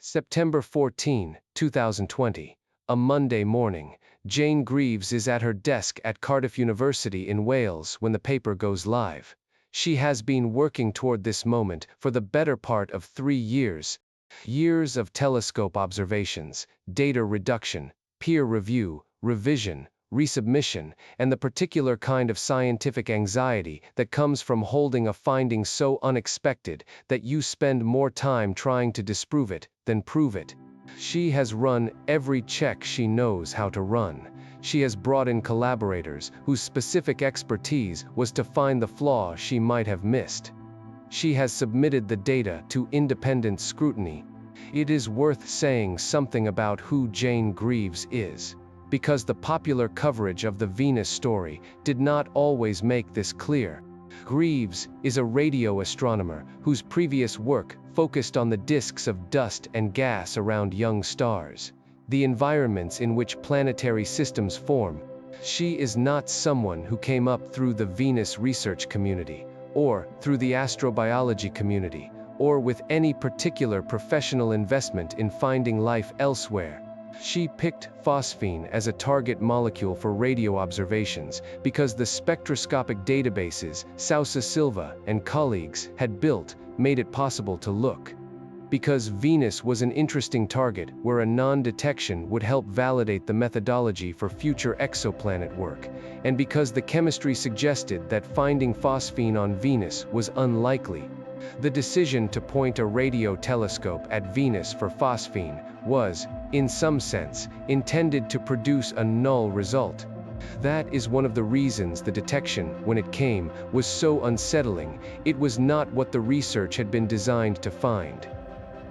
September 14, 2020. A Monday morning, Jane Greaves is at her desk at Cardiff University in Wales when the paper goes live. She has been working toward this moment for the better part of 3 years. Years of telescope observations, data reduction, peer review, revision, resubmission, and the particular kind of scientific anxiety that comes from holding a finding so unexpected that you spend more time trying to disprove it than prove it. She has run every check she knows how to run. She has brought in collaborators whose specific expertise was to find the flaw she might have missed. She has submitted the data to independent scrutiny. It is worth saying something about who Jane Greaves is, because the popular coverage of the Venus story did not always make this clear. Greaves is a radio astronomer whose previous work focused on the disks of dust and gas around young stars, the environments in which planetary systems form. She is not someone who came up through the Venus research community, or through the astrobiology community, or with any particular professional investment in finding life elsewhere. She picked phosphine as a target molecule for radio observations because the spectroscopic databases Sousa Silva and colleagues had built made it possible to look. Because Venus was an interesting target where a non-detection would help validate the methodology for future exoplanet work, and because the chemistry suggested that finding phosphine on Venus was unlikely. The decision to point a radio telescope at Venus for phosphine was, in some sense, intended to produce a null result. That is one of the reasons the detection, when it came, was so unsettling. It was not what the research had been designed to find.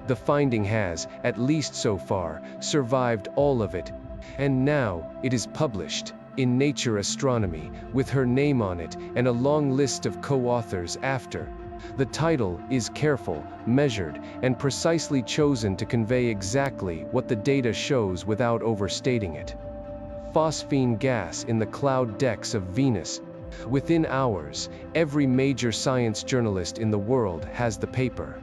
The finding has, at least so far, survived all of it, and now it is published in Nature Astronomy, with her name on it and a long list of co-authors after. The title is careful, measured, and precisely chosen to convey exactly what the data shows without overstating it. Phosphine gas in the cloud decks of Venus. Within hours, every major science journalist in the world has the paper.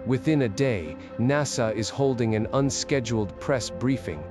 Within a day, NASA is holding an unscheduled press briefing.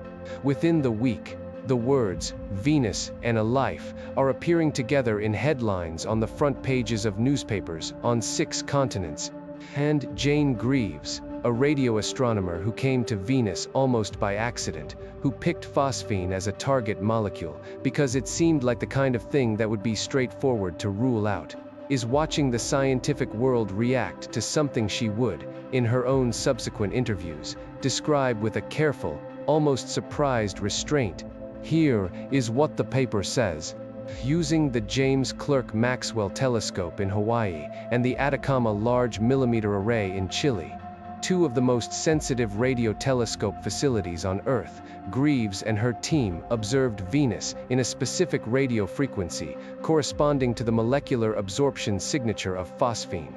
Within the week, the words, Venus and a life, are appearing together in headlines on the front pages of newspapers on 6 continents. And Jane Greaves, a radio astronomer who came to Venus almost by accident, who picked phosphine as a target molecule because it seemed like the kind of thing that would be straightforward to rule out, is watching the scientific world react to something she would, in her own subsequent interviews, describe with a careful, almost surprised restraint. Here is what the paper says. Using the James Clerk Maxwell Telescope in Hawaii and the Atacama Large Millimeter Array in Chile, 2 of the most sensitive radio telescope facilities on Earth, Greaves and her team observed Venus in a specific radio frequency corresponding to the molecular absorption signature of phosphine.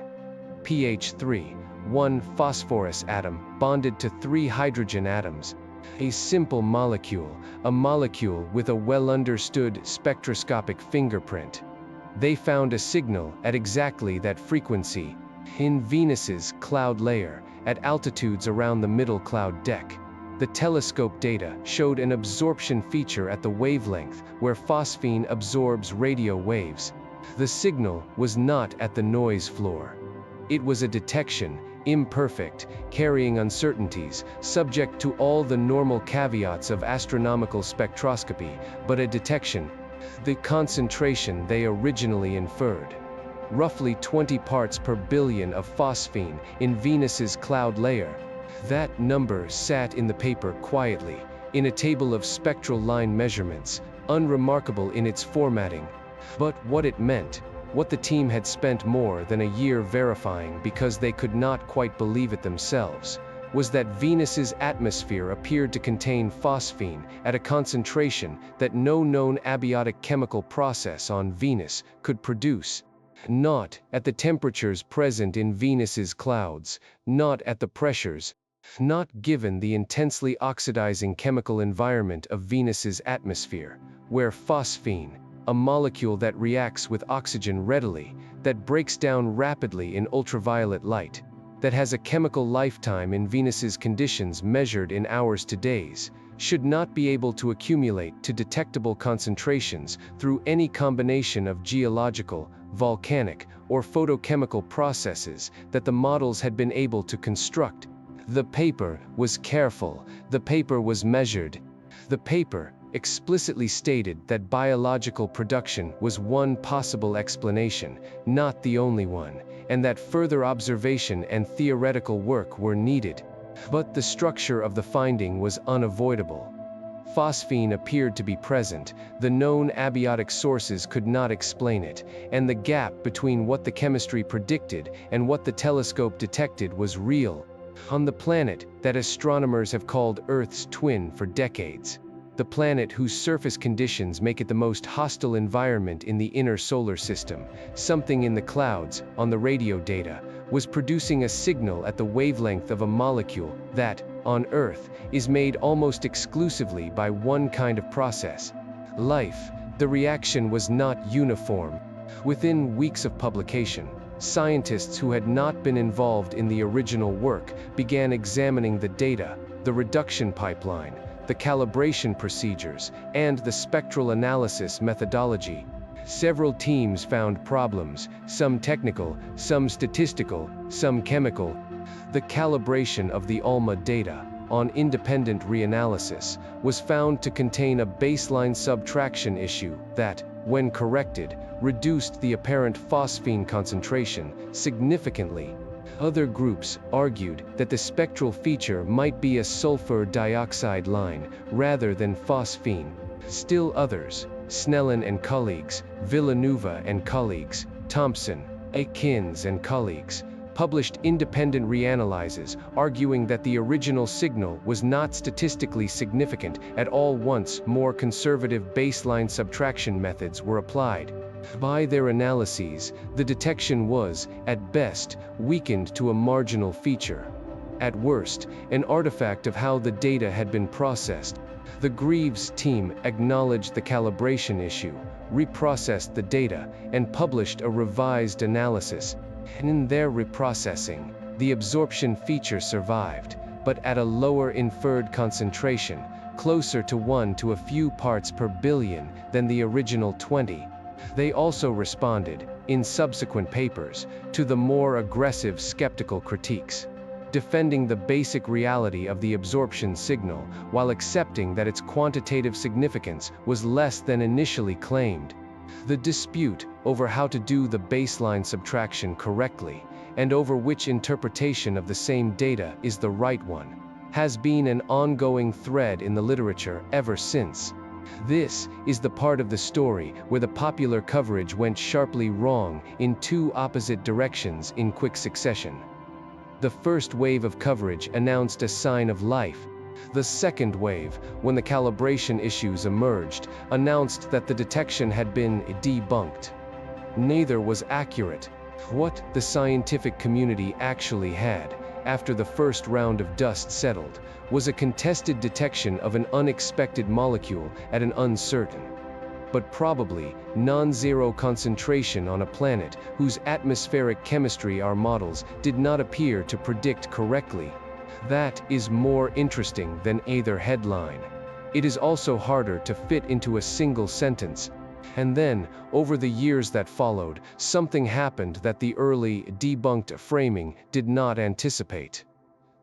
pH3, 1 phosphorus atom bonded to 3 hydrogen atoms. A simple molecule, a molecule with a well-understood spectroscopic fingerprint. They found a signal at exactly that frequency in Venus's cloud layer, at altitudes around the middle cloud deck. The telescope data showed an absorption feature at the wavelength where phosphine absorbs radio waves. The signal was not at the noise floor. It was a detection, imperfect, carrying uncertainties, subject to all the normal caveats of astronomical spectroscopy, but a detection. The concentration they originally inferred. Roughly 20 parts per billion of phosphine in Venus's cloud layer. That number sat in the paper quietly, in a table of spectral line measurements, unremarkable in its formatting. But what it meant, what the team had spent more than a year verifying because they could not quite believe it themselves, was that Venus's atmosphere appeared to contain phosphine at a concentration that no known abiotic chemical process on Venus could produce. Not at the temperatures present in Venus's clouds, not at the pressures, not given the intensely oxidizing chemical environment of Venus's atmosphere, where phosphine, a molecule that reacts with oxygen readily, that breaks down rapidly in ultraviolet light, that has a chemical lifetime in Venus's conditions measured in hours to days, should not be able to accumulate to detectable concentrations through any combination of geological, volcanic, or photochemical processes that the models had been able to construct. The paper was careful, the paper was measured. The paper explicitly stated that biological production was one possible explanation, not the only one, and that further observation and theoretical work were needed. But the structure of the finding was unavoidable. Phosphine appeared to be present, the known abiotic sources could not explain it, and the gap between what the chemistry predicted and what the telescope detected was real. On the planet that astronomers have called Earth's twin for decades, the planet whose surface conditions make it the most hostile environment in the inner solar system, something in the clouds, on the radio data, was producing a signal at the wavelength of a molecule that, on Earth, is made almost exclusively by one kind of process: life. The reaction was not uniform. Within weeks of publication, scientists who had not been involved in the original work began examining the data, the reduction pipeline, the calibration procedures, and the spectral analysis methodology. Several teams found problems, some technical, some statistical, some chemical. The calibration of the ALMA data, on independent reanalysis, was found to contain a baseline subtraction issue that, when corrected, reduced the apparent phosphine concentration significantly. Other groups argued that the spectral feature might be a sulfur dioxide line rather than phosphine. Still others, Snellen and colleagues, Villanueva and colleagues, Thompson, Akins and colleagues, published independent reanalyses arguing that the original signal was not statistically significant at all once more conservative baseline subtraction methods were applied. By their analyses, the detection was, at best, weakened to a marginal feature. At worst, an artifact of how the data had been processed. The Greaves team acknowledged the calibration issue, reprocessed the data, and published a revised analysis. And in their reprocessing, the absorption feature survived, but at a lower inferred concentration, closer to 1 to a few parts per billion than the original 20. They also responded, in subsequent papers, to the more aggressive skeptical critiques, defending the basic reality of the absorption signal while accepting that its quantitative significance was less than initially claimed. The dispute over how to do the baseline subtraction correctly, and over which interpretation of the same data is the right one, has been an ongoing thread in the literature ever since. This is the part of the story where the popular coverage went sharply wrong in two opposite directions in quick succession. The first wave of coverage announced a sign of life. The second wave, when the calibration issues emerged, announced that the detection had been debunked. Neither was accurate. What the scientific community actually had, after the first round of dust settled, was a contested detection of an unexpected molecule at an uncertain, but probably non-zero concentration on a planet whose atmospheric chemistry our models did not appear to predict correctly. That is more interesting than either headline. It is also harder to fit into a single sentence. And then, over the years that followed, something happened that the early, debunked framing did not anticipate.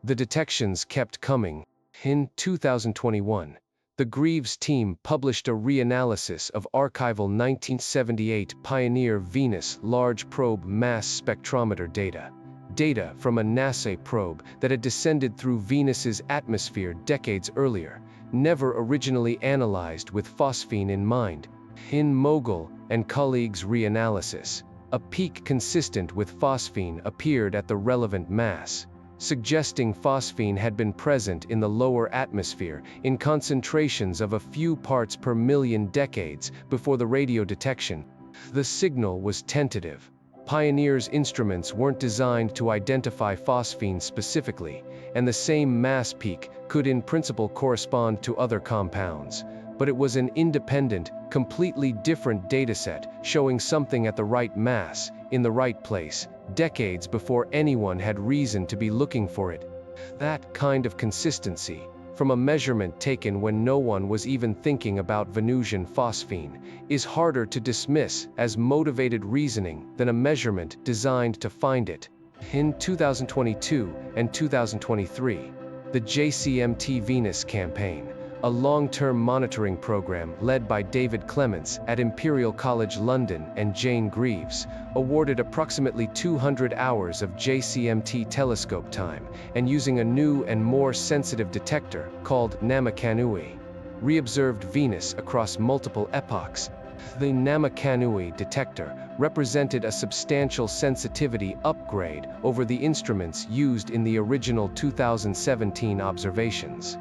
The detections kept coming. In 2021, the Greaves team published a reanalysis of archival 1978 Pioneer Venus Large Probe Mass Spectrometer data from a NASA probe that had descended through Venus's atmosphere decades earlier, never originally analyzed with phosphine in mind. In Mogul and colleagues' reanalysis, a peak consistent with phosphine appeared at the relevant mass, suggesting phosphine had been present in the lower atmosphere in concentrations of a few parts per million decades before the radio detection. The signal was tentative. Pioneer's instruments weren't designed to identify phosphine specifically, and the same mass peak could in principle correspond to other compounds. but it was an independent, completely different dataset showing something at the right mass, in the right place, decades before anyone had reason to be looking for it. That kind of consistency, from a measurement taken when no one was even thinking about Venusian phosphine, is harder to dismiss as motivated reasoning than a measurement designed to find it. In 2022 and 2023, the JCMT Venus campaign, a long-term monitoring program led by David Clements at Imperial College London and Jane Greaves, awarded approximately 200 hours of JCMT telescope time, and using a new and more sensitive detector called Namakanui, reobserved Venus across multiple epochs. The Namakanui detector represented a substantial sensitivity upgrade over the instruments used in the original 2017 observations.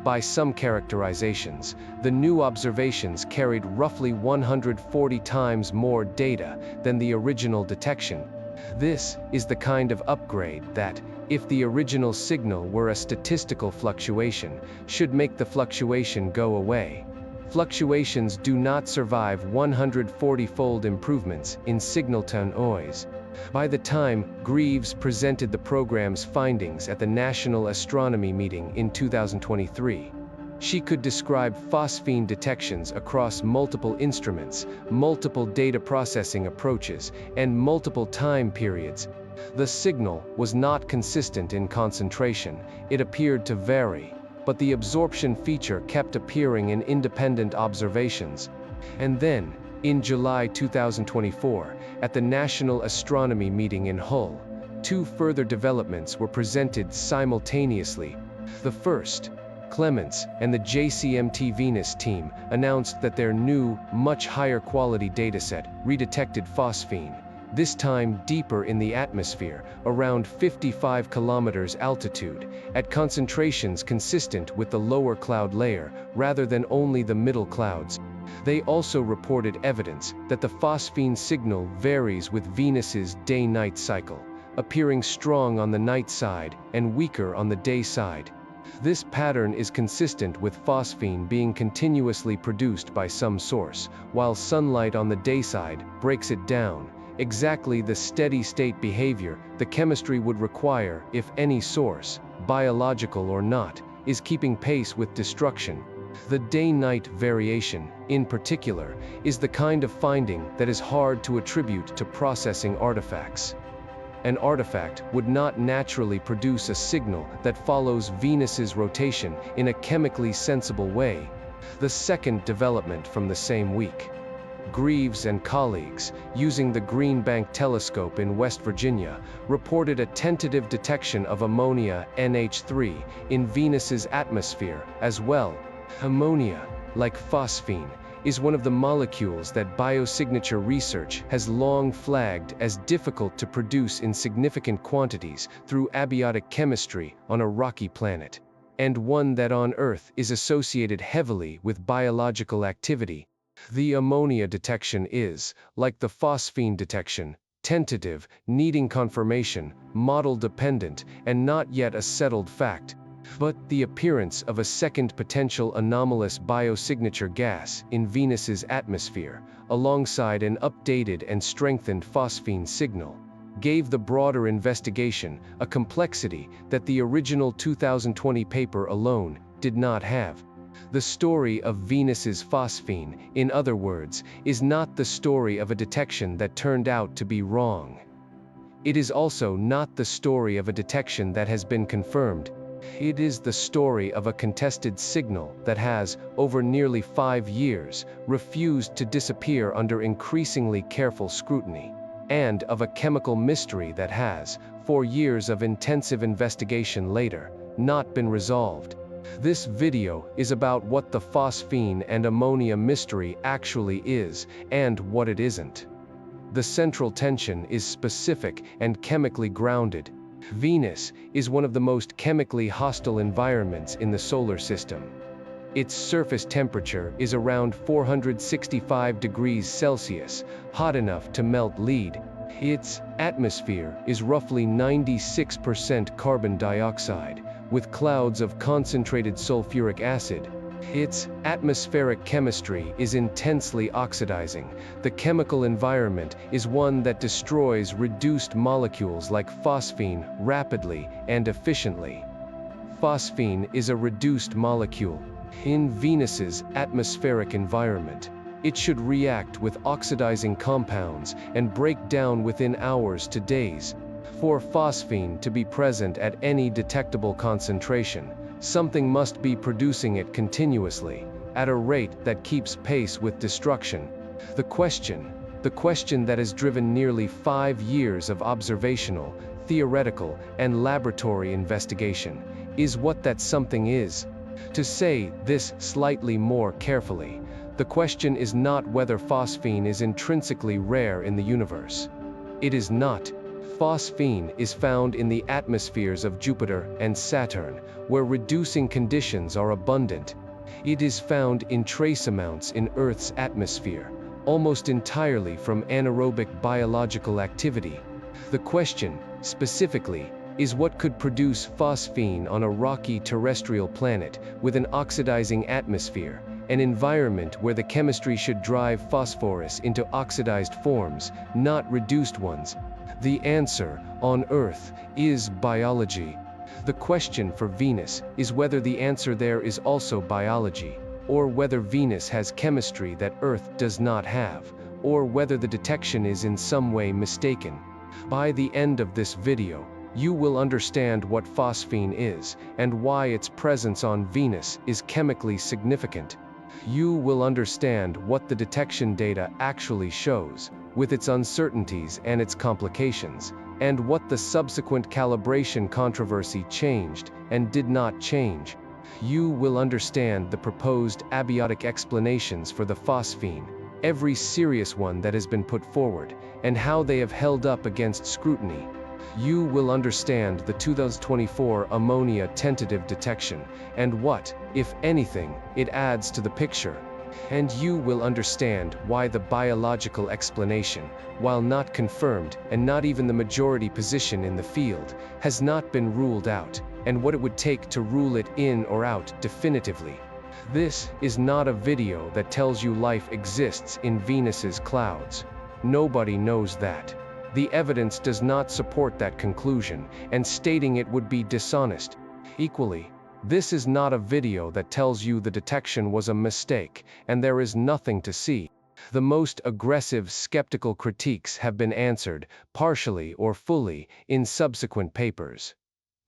By some characterizations, the new observations carried roughly 140 times more data than the original detection. This is the kind of upgrade that, if the original signal were a statistical fluctuation, should make the fluctuation go away. Fluctuations do not survive 140-fold improvements in signal-to-noise. By the time Greaves presented the program's findings at the National Astronomy Meeting in 2023, she could describe phosphine detections across multiple instruments, multiple data processing approaches, and multiple time periods. The signal was not consistent in concentration, it appeared to vary, but the absorption feature kept appearing in independent observations. And then, in July 2024, at the National Astronomy Meeting in Hull, two further developments were presented simultaneously. The first, Clements and the JCMT Venus team announced that their new, much higher quality dataset redetected phosphine, this time deeper in the atmosphere, around 55 kilometers altitude, at concentrations consistent with the lower cloud layer, rather than only the middle clouds. They also reported evidence that the phosphine signal varies with Venus's day-night cycle, appearing strong on the night side and weaker on the day side. This pattern is consistent with phosphine being continuously produced by some source, while sunlight on the day side breaks it down, exactly the steady-state behavior the chemistry would require if any source, biological or not, is keeping pace with destruction. The day-night variation, in particular, is the kind of finding that is hard to attribute to processing artifacts. An artifact would not naturally produce a signal that follows Venus's rotation in a chemically sensible way. The second development from the same week. Greaves and colleagues, using the Green Bank telescope in West Virginia, reported a tentative detection of ammonia, NH3, in Venus's atmosphere as well. Ammonia, like phosphine, is one of the molecules that biosignature research has long flagged as difficult to produce in significant quantities through abiotic chemistry on a rocky planet, and one that on Earth is associated heavily with biological activity. The ammonia detection is, like the phosphine detection, tentative, needing confirmation, model-dependent, and not yet a settled fact. But the appearance of a second potential anomalous biosignature gas in Venus's atmosphere, alongside an updated and strengthened phosphine signal, gave the broader investigation a complexity that the original 2020 paper alone did not have. The story of Venus's phosphine, in other words, is not the story of a detection that turned out to be wrong. It is also not the story of a detection that has been confirmed. It is the story of a contested signal that has, over nearly 5 years, refused to disappear under increasingly careful scrutiny, and of a chemical mystery that has, 4 years of intensive investigation later, not been resolved. This video is about what the phosphine and ammonia mystery actually is, and what it isn't. The central tension is specific and chemically grounded. Venus is one of the most chemically hostile environments in the solar system. Its surface temperature is around 465 degrees Celsius, hot enough to melt lead. Its atmosphere is roughly 96% carbon dioxide, with clouds of concentrated sulfuric acid. Its atmospheric chemistry is intensely oxidizing. The chemical environment is one that destroys reduced molecules like phosphine rapidly and efficiently. Phosphine is a reduced molecule. In Venus's atmospheric environment, it should react with oxidizing compounds and break down within hours to days. For phosphine to be present at any detectable concentration, something must be producing it continuously, at a rate that keeps pace with destruction. The question that has driven nearly 5 years of observational, theoretical, and laboratory investigation, is what that something is. To say this slightly more carefully, the question is not whether phosphine is intrinsically rare in the universe. It is not. Phosphine is found in the atmospheres of Jupiter and Saturn, where reducing conditions are abundant. It is found in trace amounts in Earth's atmosphere, almost entirely from anaerobic biological activity. The question, specifically, is what could produce phosphine on a rocky terrestrial planet with an oxidizing atmosphere, an environment where the chemistry should drive phosphorus into oxidized forms, not reduced ones. The answer, on Earth, is biology. The question for Venus is whether the answer there is also biology, or whether Venus has chemistry that Earth does not have, or whether the detection is in some way mistaken. By the end of this video, you will understand what phosphine is, and why its presence on Venus is chemically significant. You will understand what the detection data actually shows, with its uncertainties and its complications, and what the subsequent calibration controversy changed and did not change. You will understand the proposed abiotic explanations for the phosphine, every serious one that has been put forward, and how they have held up against scrutiny. You will understand the 2024 ammonia tentative detection, and what, if anything, it adds to the picture. And you will understand why the biological explanation, while not confirmed and not even the majority position in the field, has not been ruled out, and what it would take to rule it in or out definitively. This is not a video that tells you life exists in Venus's clouds. Nobody knows that. The evidence does not support that conclusion, and stating it would be dishonest. Equally, this is not a video that tells you the detection was a mistake, and there is nothing to see. The most aggressive skeptical critiques have been answered, partially or fully, in subsequent papers.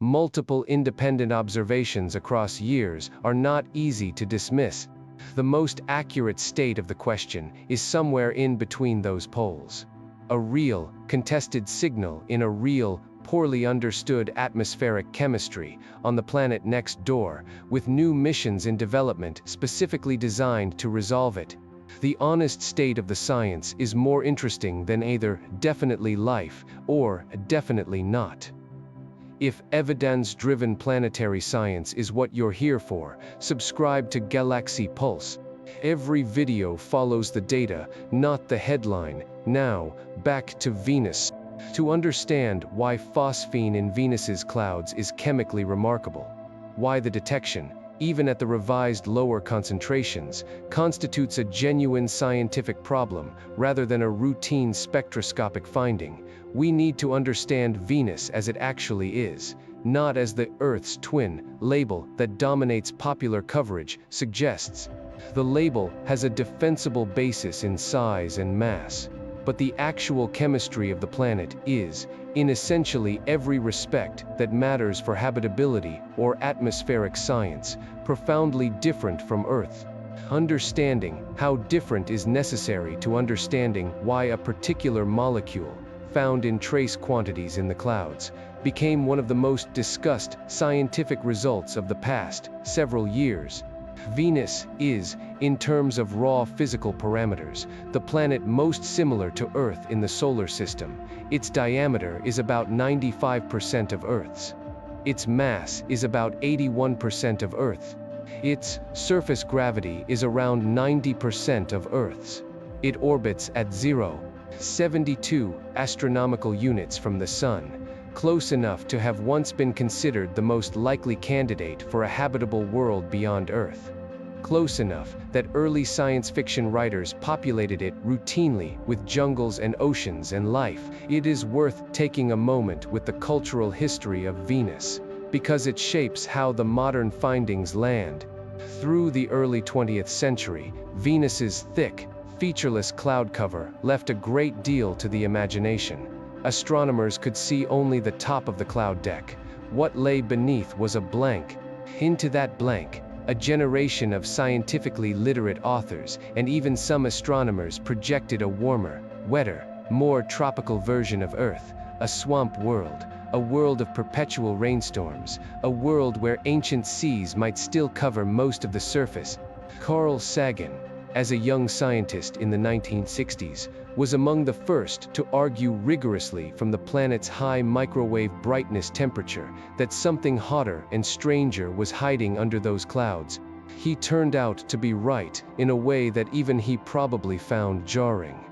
Multiple independent observations across years are not easy to dismiss. The most accurate state of the question is somewhere in between those poles. A real, contested signal in a real, poorly understood atmospheric chemistry on the planet next door, with new missions in development specifically designed to resolve it. The honest state of the science is more interesting than either definitely life or definitely not. If evidence-driven planetary science is what you're here for, subscribe to Galaxy Pulse. Every video follows the data, not the headline. Now, back to Venus. To understand why phosphine in Venus's clouds is chemically remarkable, why the detection, even at the revised lower concentrations, constitutes a genuine scientific problem rather than a routine spectroscopic finding, we need to understand Venus as it actually is, not as the Earth's twin label that dominates popular coverage suggests. The label has a defensible basis in size and mass, but the actual chemistry of the planet is, in essentially every respect that matters for habitability or atmospheric science, profoundly different from Earth. Understanding how different is necessary to understanding why a particular molecule, found in trace quantities in the clouds, became one of the most discussed scientific results of the past several years. Venus is, in terms of raw physical parameters, the planet most similar to Earth in the solar system. Its diameter is about 95% of Earth's. Its mass is about 81% of Earth's. Its surface gravity is around 90% of Earth's. It orbits at 0.72 astronomical units from the Sun, close enough to have once been considered the most likely candidate for a habitable world beyond Earth. close enough that early science fiction writers populated it routinely with jungles and oceans and life. It is worth taking a moment with the cultural history of Venus, because it shapes how the modern findings land. Through the early 20th century, Venus's thick, featureless cloud cover left a great deal to the imagination. Astronomers could see only the top of the cloud deck. What lay beneath was a blank. Into that blank, a generation of scientifically literate authors and even some astronomers projected a warmer, wetter, more tropical version of Earth, a swamp world, a world of perpetual rainstorms, a world where ancient seas might still cover most of the surface. Carl Sagan, as a young scientist in the 1960s, was among the first to argue rigorously from the planet's high microwave brightness temperature that something hotter and stranger was hiding under those clouds. He turned out to be right in a way that even he probably found jarring.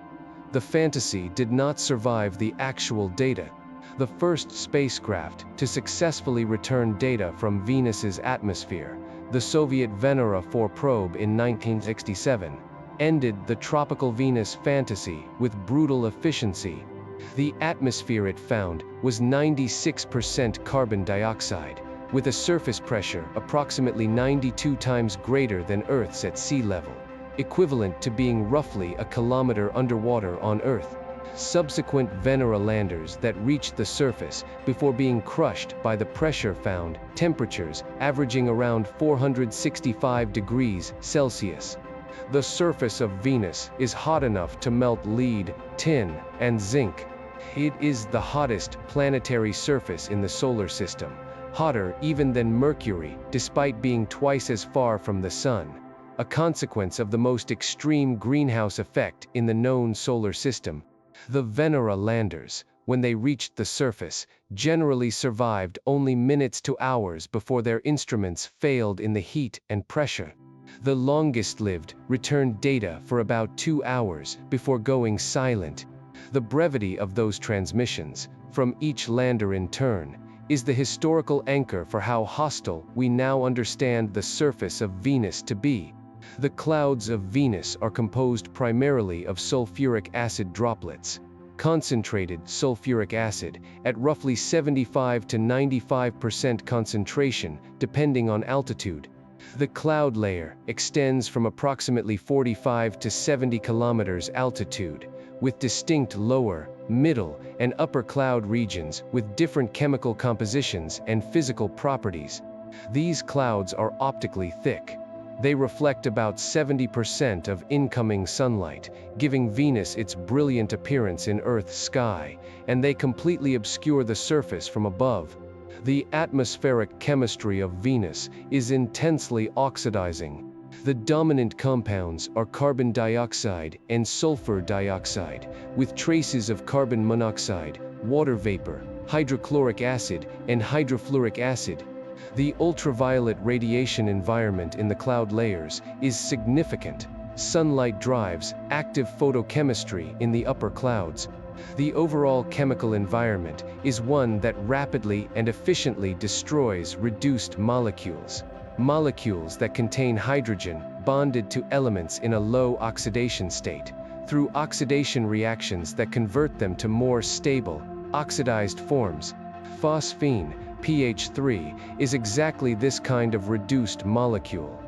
The fantasy did not survive the actual data. The first spacecraft to successfully return data from Venus's atmosphere, the Soviet Venera 4 probe in 1967, ended the tropical Venus fantasy with brutal efficiency. The atmosphere it found was 96% carbon dioxide, with a surface pressure approximately 92 times greater than Earth's at sea level, equivalent to being roughly a kilometer underwater on Earth. Subsequent Venera landers that reached the surface before being crushed by the pressure found temperatures averaging around 465 degrees Celsius. The surface of Venus is hot enough to melt lead, tin, and zinc. It is the hottest planetary surface in the solar system, hotter even than Mercury, despite being twice as far from the Sun, a consequence of the most extreme greenhouse effect in the known solar system. The Venera landers, when they reached the surface, generally survived only minutes to hours before their instruments failed in the heat and pressure. The longest-lived returned data for about 2 hours before going silent. The brevity of those transmissions, from each lander in turn, is the historical anchor for how hostile we now understand the surface of Venus to be. The clouds of Venus are composed primarily of sulfuric acid droplets, concentrated sulfuric acid, at roughly 75 to 95% concentration, depending on altitude. The cloud layer extends from approximately 45 to 70 kilometers altitude, with distinct lower, middle, and upper cloud regions with different chemical compositions and physical properties. These clouds are optically thick. They reflect about 70% of incoming sunlight, giving Venus its brilliant appearance in Earth's sky, and they completely obscure the surface from above. The atmospheric chemistry of Venus is intensely oxidizing. The dominant compounds are carbon dioxide and sulfur dioxide, with traces of carbon monoxide, water vapor, hydrochloric acid, and hydrofluoric acid. The ultraviolet radiation environment in the cloud layers is significant. Sunlight drives active photochemistry in the upper clouds. The overall chemical environment is one that rapidly and efficiently destroys reduced molecules. Molecules that contain hydrogen bonded to elements in a low oxidation state, through oxidation reactions that convert them to more stable, oxidized forms. Phosphine, pH 3, is exactly this kind of reduced molecule.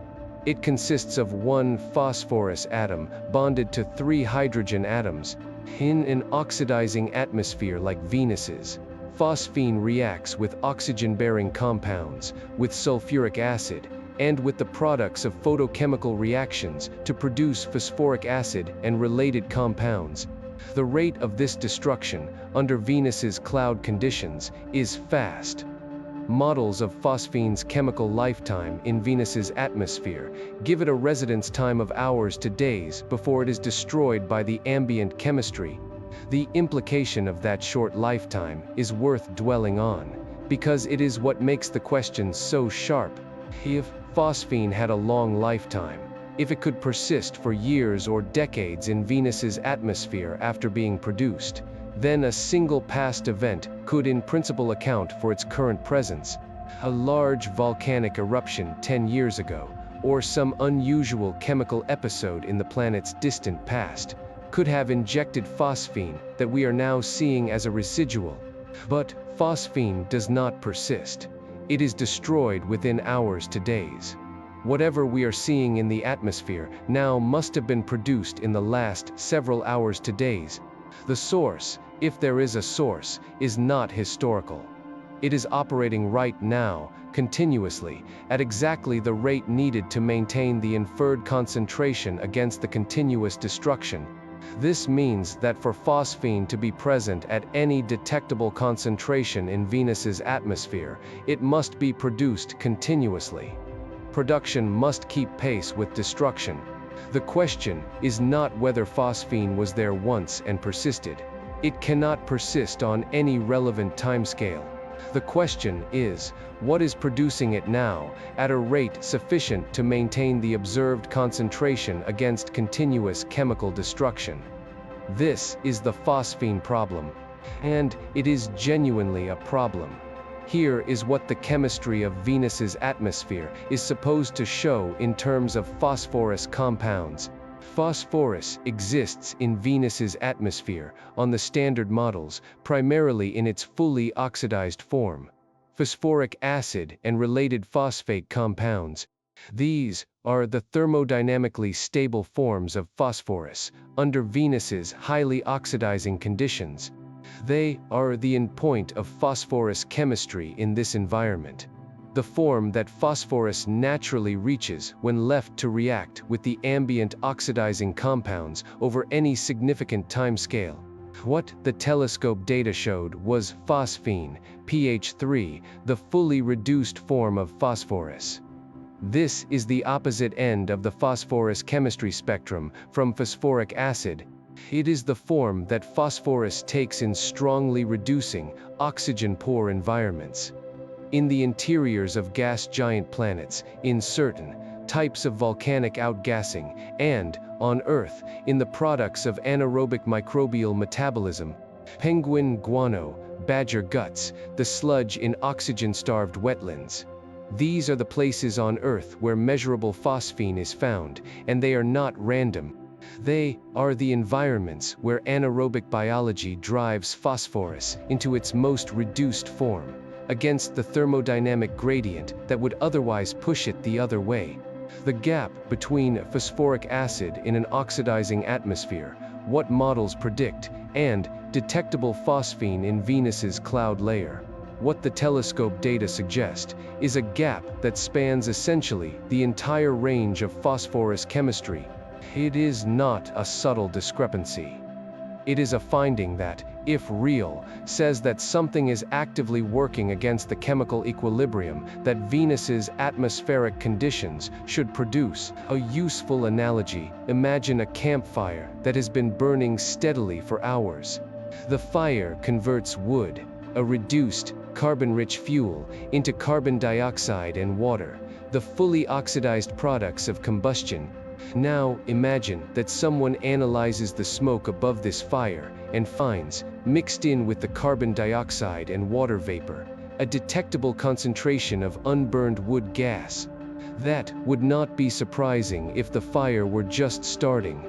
It consists of one phosphorus atom bonded to 3 hydrogen atoms. In an oxidizing atmosphere like Venus's, phosphine reacts with oxygen-bearing compounds, with sulfuric acid, and with the products of photochemical reactions to produce phosphoric acid and related compounds. The rate of this destruction under Venus's cloud conditions is fast. Models of phosphine's chemical lifetime in Venus's atmosphere give it a residence time of hours to days before it is destroyed by the ambient chemistry. The implication of that short lifetime is worth dwelling on, because it is what makes the question so sharp. If phosphine had a long lifetime, if it could persist for years or decades in Venus's atmosphere after being produced, then a single past event could in principle account for its current presence. A large volcanic eruption 10 years ago, or some unusual chemical episode in the planet's distant past, could have injected phosphine that we are now seeing as a residual. But phosphine does not persist. It is destroyed within hours to days. Whatever we are seeing in the atmosphere now must have been produced in the last several hours to days. The source, if there is a source, is not historical. It is operating right now, continuously, at exactly the rate needed to maintain the inferred concentration against the continuous destruction. This means that for phosphine to be present at any detectable concentration in Venus's atmosphere, it must be produced continuously. Production must keep pace with destruction. The question is not whether phosphine was there once and persisted. It cannot persist on any relevant timescale. The question is, what is producing it now, at a rate sufficient to maintain the observed concentration against continuous chemical destruction? This is the phosphine problem. And it is genuinely a problem. Here is what the chemistry of Venus's atmosphere is supposed to show in terms of phosphorus compounds. Phosphorus exists in Venus's atmosphere, on the standard models, primarily in its fully oxidized form. Phosphoric acid and related phosphate compounds. These are the thermodynamically stable forms of phosphorus, under Venus's highly oxidizing conditions. They are the endpoint of phosphorus chemistry in this environment. The form that phosphorus naturally reaches when left to react with the ambient oxidizing compounds over any significant time scale. What the telescope data showed was phosphine, pH 3, the fully reduced form of phosphorus. This is the opposite end of the phosphorus chemistry spectrum from phosphoric acid. It is the form that phosphorus takes in strongly reducing, oxygen-poor environments. In the interiors of gas giant planets, in certain types of volcanic outgassing, and, on Earth, in the products of anaerobic microbial metabolism, penguin guano, badger guts, the sludge in oxygen-starved wetlands. These are the places on Earth where measurable phosphine is found, and they are not random. They are the environments where anaerobic biology drives phosphorus into its most reduced form, against the thermodynamic gradient that would otherwise push it the other way. The gap between phosphoric acid in an oxidizing atmosphere, what models predict, and detectable phosphine in Venus's cloud layer. What the telescope data suggest is a gap that spans essentially the entire range of phosphorus chemistry. It is not a subtle discrepancy. It is a finding that, if real, says that something is actively working against the chemical equilibrium that Venus's atmospheric conditions should produce. A useful analogy: imagine a campfire that has been burning steadily for hours. The fire converts wood, a reduced, carbon-rich fuel, into carbon dioxide and water, the fully oxidized products of combustion. Now, imagine that someone analyzes the smoke above this fire and finds, mixed in with the carbon dioxide and water vapor, a detectable concentration of unburned wood gas. That would not be surprising if the fire were just starting.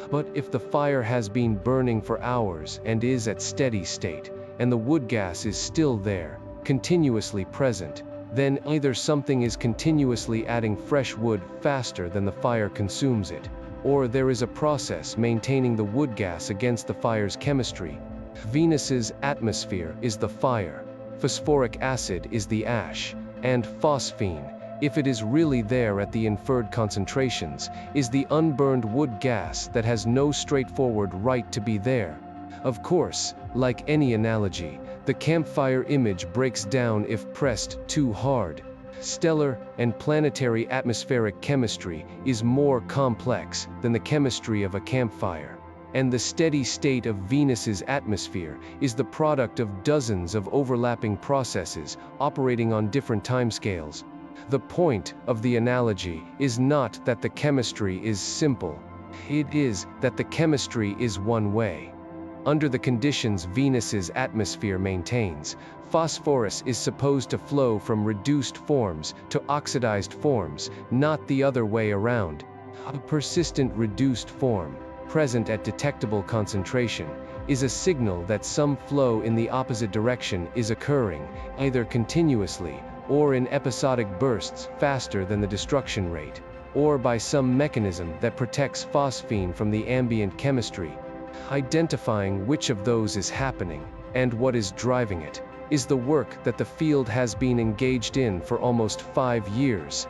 But if the fire has been burning for hours and is at steady state, and the wood gas is still there, continuously present, then either something is continuously adding fresh wood faster than the fire consumes it, or there is a process maintaining the wood gas against the fire's chemistry. Venus's atmosphere is the fire, phosphoric acid is the ash, and phosphine, if it is really there at the inferred concentrations, is the unburned wood gas that has no straightforward right to be there. Of course, like any analogy, the campfire image breaks down if pressed too hard. Stellar and planetary atmospheric chemistry is more complex than the chemistry of a campfire, and the steady state of Venus's atmosphere is the product of dozens of overlapping processes operating on different timescales. The point of the analogy is not that the chemistry is simple. It is that the chemistry is one way. Under the conditions Venus's atmosphere maintains, phosphorus is supposed to flow from reduced forms to oxidized forms, not the other way around. A persistent reduced form, present at detectable concentration, is a signal that some flow in the opposite direction is occurring, either continuously, or in episodic bursts faster than the destruction rate, or by some mechanism that protects phosphine from the ambient chemistry. Identifying which of those is happening, and what is driving it, is the work that the field has been engaged in for almost 5 years.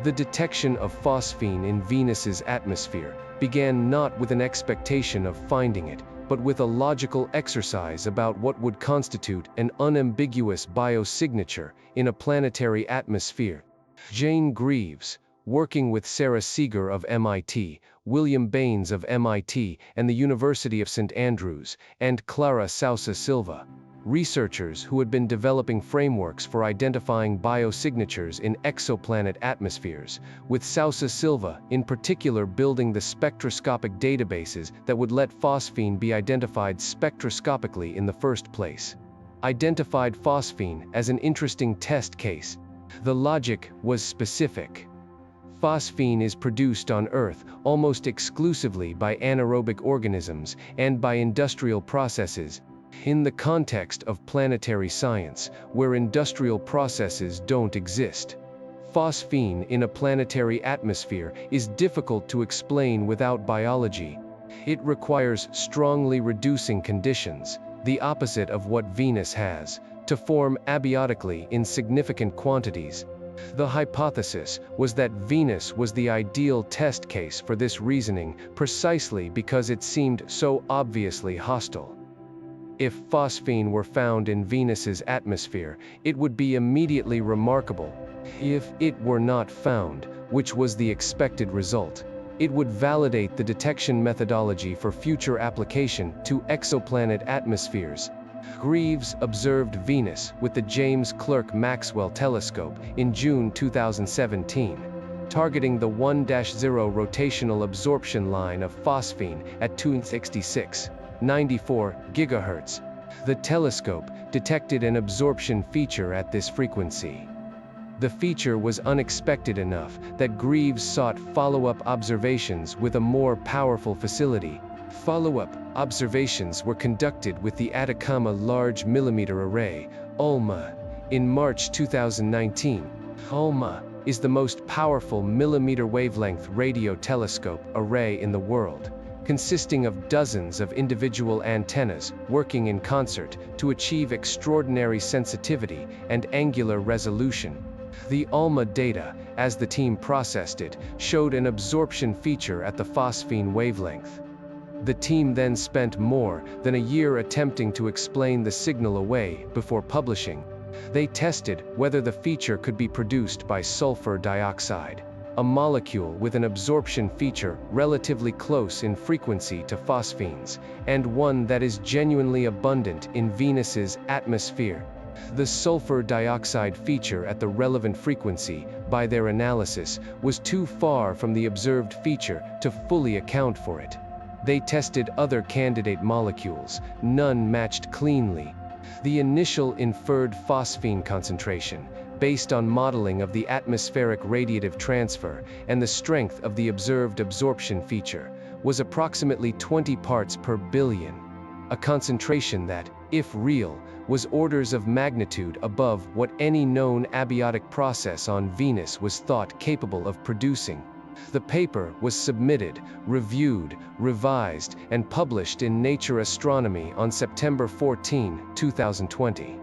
The detection of phosphine in Venus's atmosphere began not with an expectation of finding it, but with a logical exercise about what would constitute an unambiguous biosignature in a planetary atmosphere. Jane Greaves, working with Sarah Seeger of MIT, William Baines of MIT and the University of St. Andrews, and Clara Sousa Silva, researchers who had been developing frameworks for identifying biosignatures in exoplanet atmospheres, with Sousa Silva in particular building the spectroscopic databases that would let phosphine be identified spectroscopically in the first place. Identified phosphine as an interesting test case. The logic was specific. Phosphine is produced on Earth almost exclusively by anaerobic organisms and by industrial processes. In the context of planetary science, where industrial processes don't exist, phosphine in a planetary atmosphere is difficult to explain without biology. It requires strongly reducing conditions, the opposite of what Venus has, to form abiotically in significant quantities. The hypothesis was that Venus was the ideal test case for this reasoning precisely because it seemed so obviously hostile. If phosphine were found in Venus's atmosphere, it would be immediately remarkable. If it were not found, which was the expected result, it would validate the detection methodology for future application to exoplanet atmospheres. Greaves observed Venus with the James Clerk Maxwell telescope in June 2017, targeting the 1-0 rotational absorption line of phosphine at 266.94 GHz. The telescope detected an absorption feature at this frequency. The feature was unexpected enough that Greaves sought follow-up observations with a more powerful facility. Follow-up observations were conducted with the Atacama Large Millimeter Array, ULMA, in March 2019. ULMA is the most powerful millimeter wavelength radio telescope array in the world, consisting of dozens of individual antennas working in concert to achieve extraordinary sensitivity and angular resolution. The ULMA data, as the team processed it, showed an absorption feature at the phosphine wavelength. The team then spent more than a year attempting to explain the signal away before publishing. They tested whether the feature could be produced by sulfur dioxide, a molecule with an absorption feature relatively close in frequency to phosphines, and one that is genuinely abundant in Venus's atmosphere. The sulfur dioxide feature at the relevant frequency, by their analysis, was too far from the observed feature to fully account for it. They tested other candidate molecules, none matched cleanly. The initial inferred phosphine concentration, based on modeling of the atmospheric radiative transfer and the strength of the observed absorption feature, was approximately 20 parts per billion, a concentration that, if real, was orders of magnitude above what any known abiotic process on Venus was thought capable of producing. The paper was submitted, reviewed, revised, and published in Nature Astronomy on September 14, 2020.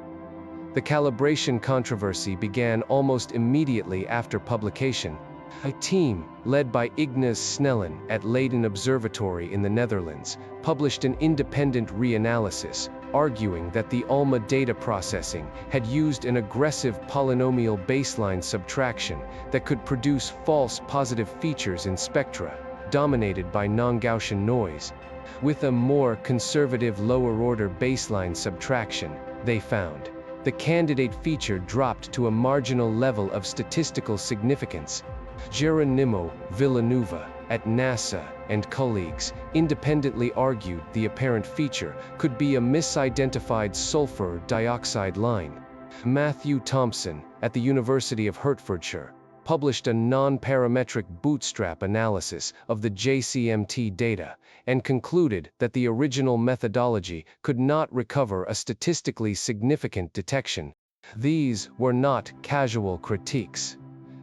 The calibration controversy began almost immediately after publication. A team, led by Ignace Snellen at Leiden Observatory in the Netherlands, published an independent reanalysis, arguing that the ULMA data processing had used an aggressive polynomial baseline subtraction that could produce false positive features in spectra, dominated by non-Gaussian noise. With a more conservative lower-order baseline subtraction, they found, the candidate feature dropped to a marginal level of statistical significance. Geronimo Villanueva at NASA and colleagues independently argued the apparent feature could be a misidentified sulfur dioxide line. Matthew Thompson at the University of Hertfordshire published a non-parametric bootstrap analysis of the JCMT data and concluded that the original methodology could not recover a statistically significant detection. These were not casual critiques.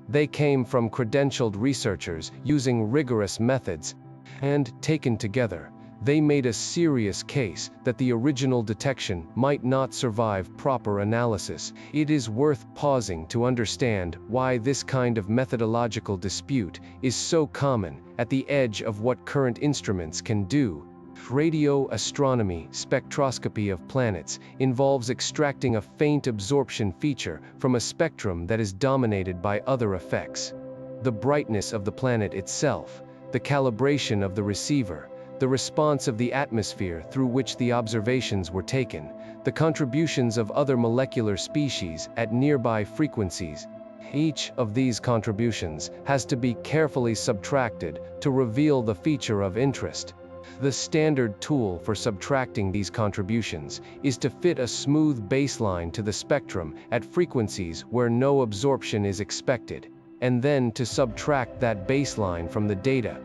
They came from credentialed researchers using rigorous methods, and, taken together, they made a serious case that the original detection might not survive proper analysis. It is worth pausing to understand why this kind of methodological dispute is so common at the edge of what current instruments can do. Radio astronomy spectroscopy of planets involves extracting a faint absorption feature from a spectrum that is dominated by other effects. The brightness of the planet itself, the calibration of the receiver, the response of the atmosphere through which the observations were taken, the contributions of other molecular species at nearby frequencies. Each of these contributions has to be carefully subtracted to reveal the feature of interest. The standard tool for subtracting these contributions is to fit a smooth baseline to the spectrum at frequencies where no absorption is expected, and then to subtract that baseline from the data.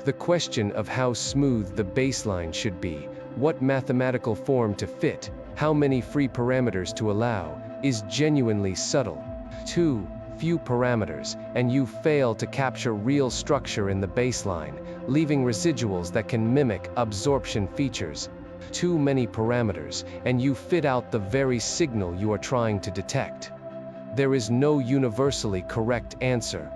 The question of how smooth the baseline should be, what mathematical form to fit, how many free parameters to allow, is genuinely subtle. Too few parameters, and you fail to capture real structure in the baseline, leaving residuals that can mimic absorption features. Too many parameters, and you fit out the very signal you are trying to detect. There is no universally correct answer.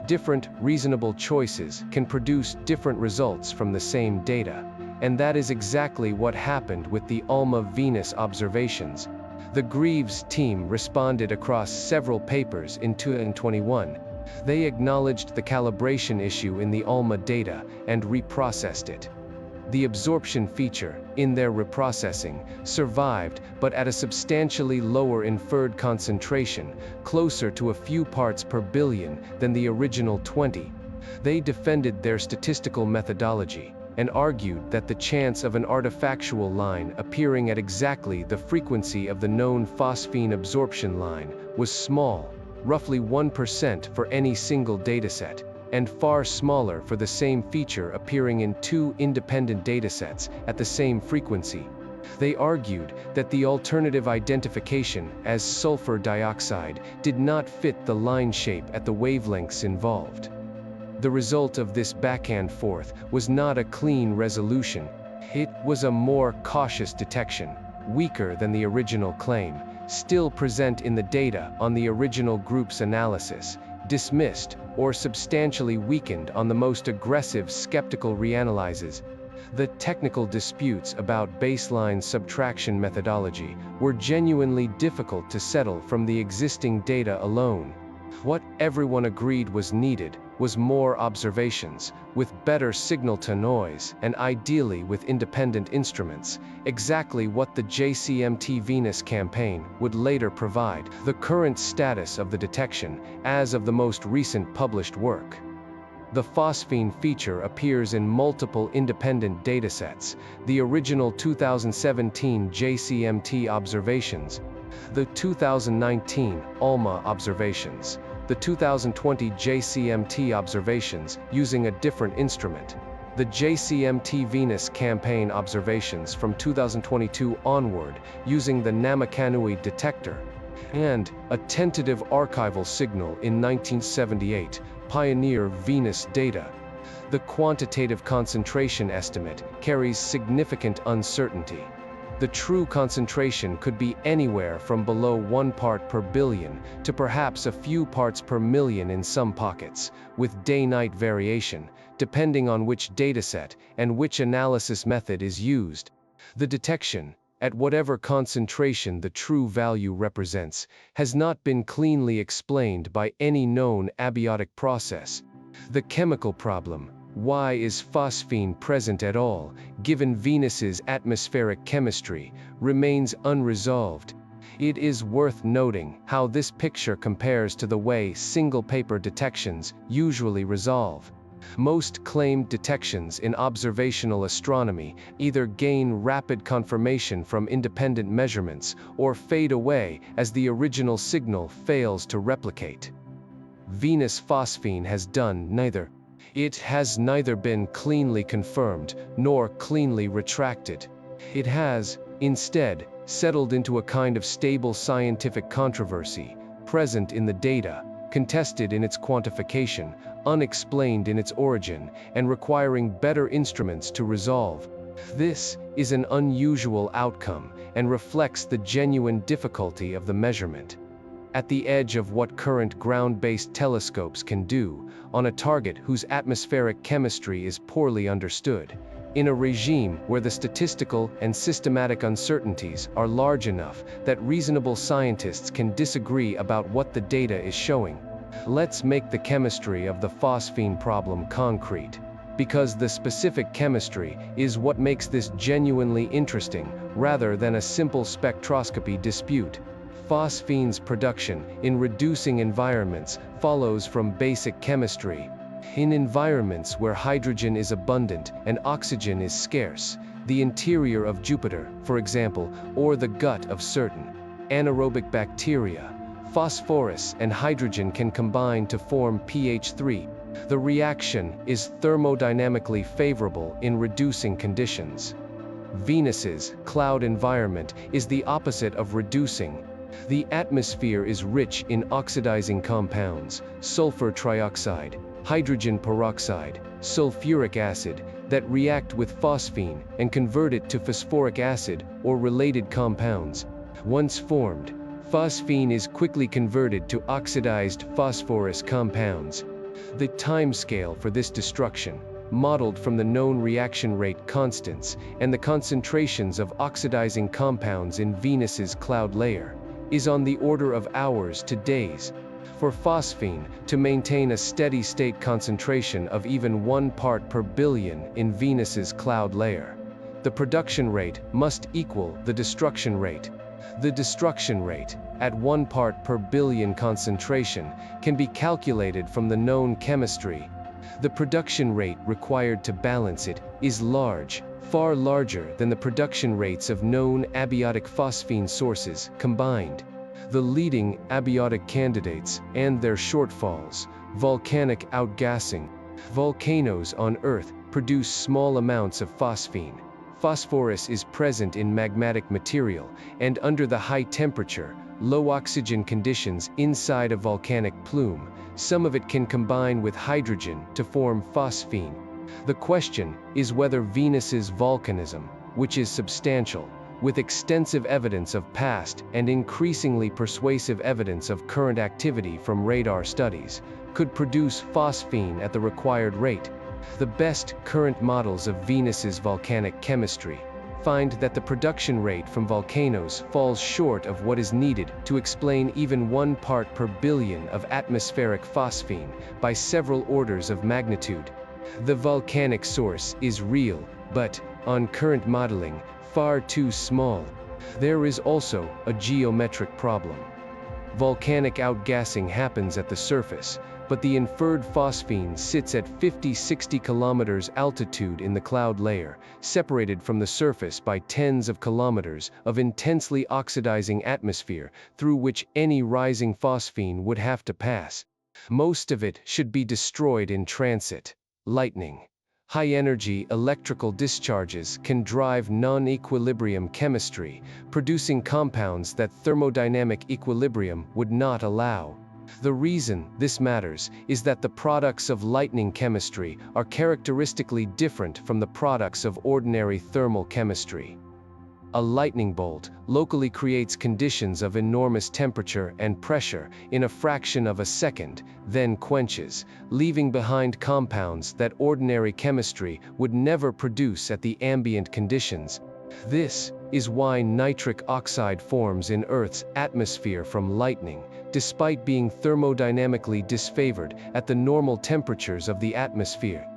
Different, reasonable choices can produce different results from the same data, and that is exactly what happened with the ALMA Venus observations. The Greaves team responded across several papers in 2021. They acknowledged the calibration issue in the ALMA data and reprocessed it. The absorption feature, in their reprocessing, survived, but at a substantially lower inferred concentration, closer to a few parts per billion than the original 20. They defended their statistical methodology and argued that the chance of an artifactual line appearing at exactly the frequency of the known phosphine absorption line was small, roughly 1% for any single dataset, and far smaller for the same feature appearing in two independent datasets at the same frequency. They argued that the alternative identification as sulfur dioxide did not fit the line shape at the wavelengths involved. The result of this back and forth was not a clean resolution. It was a more cautious detection, weaker than the original claim, still present in the data on the original group's analysis, dismissed or substantially weakened on the most aggressive skeptical reanalyses. The technical disputes about baseline subtraction methodology were genuinely difficult to settle from the existing data alone. What everyone agreed was needed was more observations, with better signal-to-noise, and ideally with independent instruments, exactly what the JCMT Venus campaign would later provide. The current status of the detection, as of the most recent published work. The phosphine feature appears in multiple independent datasets, the original 2017 JCMT observations, the 2019 ALMA observations, the 2020 JCMT observations using a different instrument, the JCMT Venus campaign observations from 2022 onward using the Namakanui detector, and a tentative archival signal in 1978, Pioneer Venus data. The quantitative concentration estimate carries significant uncertainty. The true concentration could be anywhere from below 1 part per billion to perhaps a few parts per million in some pockets, with day-night variation, depending on which dataset and which analysis method is used. The detection, at whatever concentration the true value represents, has not been cleanly explained by any known abiotic process. The chemical problem, why is phosphine present at all, given Venus's atmospheric chemistry, remains unresolved. It is worth noting how this picture compares to the way single-paper detections usually resolve. Most claimed detections in observational astronomy either gain rapid confirmation from independent measurements or fade away as the original signal fails to replicate. Venus phosphine has done neither. It has neither been cleanly confirmed nor cleanly retracted. It has, instead, settled into a kind of stable scientific controversy, present in the data, contested in its quantification, unexplained in its origin, and requiring better instruments to resolve. This is an unusual outcome and reflects the genuine difficulty of the measurement. At the edge of what current ground-based telescopes can do, on a target whose atmospheric chemistry is poorly understood, in a regime where the statistical and systematic uncertainties are large enough that reasonable scientists can disagree about what the data is showing. Let's make the chemistry of the phosphine problem concrete, because the specific chemistry is what makes this genuinely interesting, rather than a simple spectroscopy dispute. Phosphine's production in reducing environments follows from basic chemistry. In environments where hydrogen is abundant and oxygen is scarce, the interior of Jupiter, for example, or the gut of certain anaerobic bacteria, phosphorus and hydrogen can combine to form pH3. The reaction is thermodynamically favorable in reducing conditions. Venus's cloud environment is the opposite of reducing. The atmosphere is rich in oxidizing compounds, sulfur trioxide, hydrogen peroxide, sulfuric acid, that react with phosphine and convert it to phosphoric acid or related compounds. Once formed, phosphine is quickly converted to oxidized phosphorus compounds. The timescale for this destruction, modeled from the known reaction rate constants and the concentrations of oxidizing compounds in Venus's cloud layer, is on the order of hours to days. For phosphine to maintain a steady-state concentration of even 1 part per billion in Venus's cloud layer, the production rate must equal the destruction rate. The destruction rate, at 1 part per billion concentration, can be calculated from the known chemistry. The production rate required to balance it is large, far larger than the production rates of known abiotic phosphine sources combined. The leading abiotic candidates and their shortfalls, volcanic outgassing. Volcanoes on Earth produce small amounts of phosphine. Phosphorus is present in magmatic material, and under the high temperature, low oxygen conditions inside a volcanic plume, some of it can combine with hydrogen to form phosphine. The question is whether Venus's volcanism, which is substantial, with extensive evidence of past and increasingly persuasive evidence of current activity from radar studies, could produce phosphine at the required rate. The best current models of Venus's volcanic chemistry find that the production rate from volcanoes falls short of what is needed to explain even 1 part per billion of atmospheric phosphine by several orders of magnitude. The volcanic source is real, but, on current modeling, far too small. There is also a geometric problem. Volcanic outgassing happens at the surface, but the inferred phosphine sits at 50-60 kilometers altitude in the cloud layer, separated from the surface by tens of kilometers of intensely oxidizing atmosphere through which any rising phosphine would have to pass. Most of it should be destroyed in transit. Lightning. High-energy electrical discharges can drive non-equilibrium chemistry, producing compounds that thermodynamic equilibrium would not allow. The reason this matters is that the products of lightning chemistry are characteristically different from the products of ordinary thermal chemistry. A lightning bolt locally creates conditions of enormous temperature and pressure in a fraction of a second, then quenches, leaving behind compounds that ordinary chemistry would never produce at the ambient conditions. This is why nitric oxide forms in Earth's atmosphere from lightning, despite being thermodynamically disfavored at the normal temperatures of the atmosphere.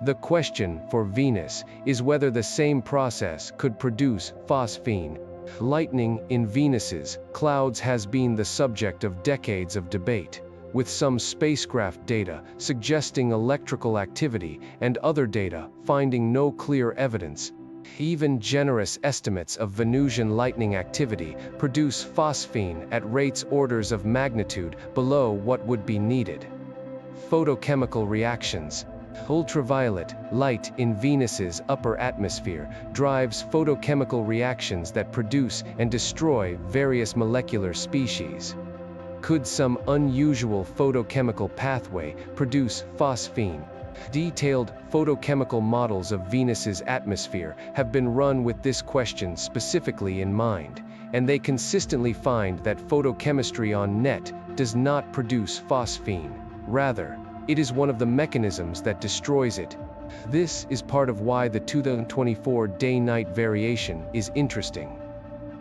The question for Venus is whether the same process could produce phosphine. Lightning in Venus's clouds has been the subject of decades of debate, with some spacecraft data suggesting electrical activity and other data finding no clear evidence. Even generous estimates of Venusian lightning activity produce phosphine at rates orders of magnitude below what would be needed. Photochemical reactions. Ultraviolet light in Venus's upper atmosphere drives photochemical reactions that produce and destroy various molecular species. Could some unusual photochemical pathway produce phosphine? Detailed photochemical models of Venus's atmosphere have been run with this question specifically in mind, and they consistently find that photochemistry on net does not produce phosphine. Rather, it is one of the mechanisms that destroys it. This is part of why the 2024 day-night variation is interesting.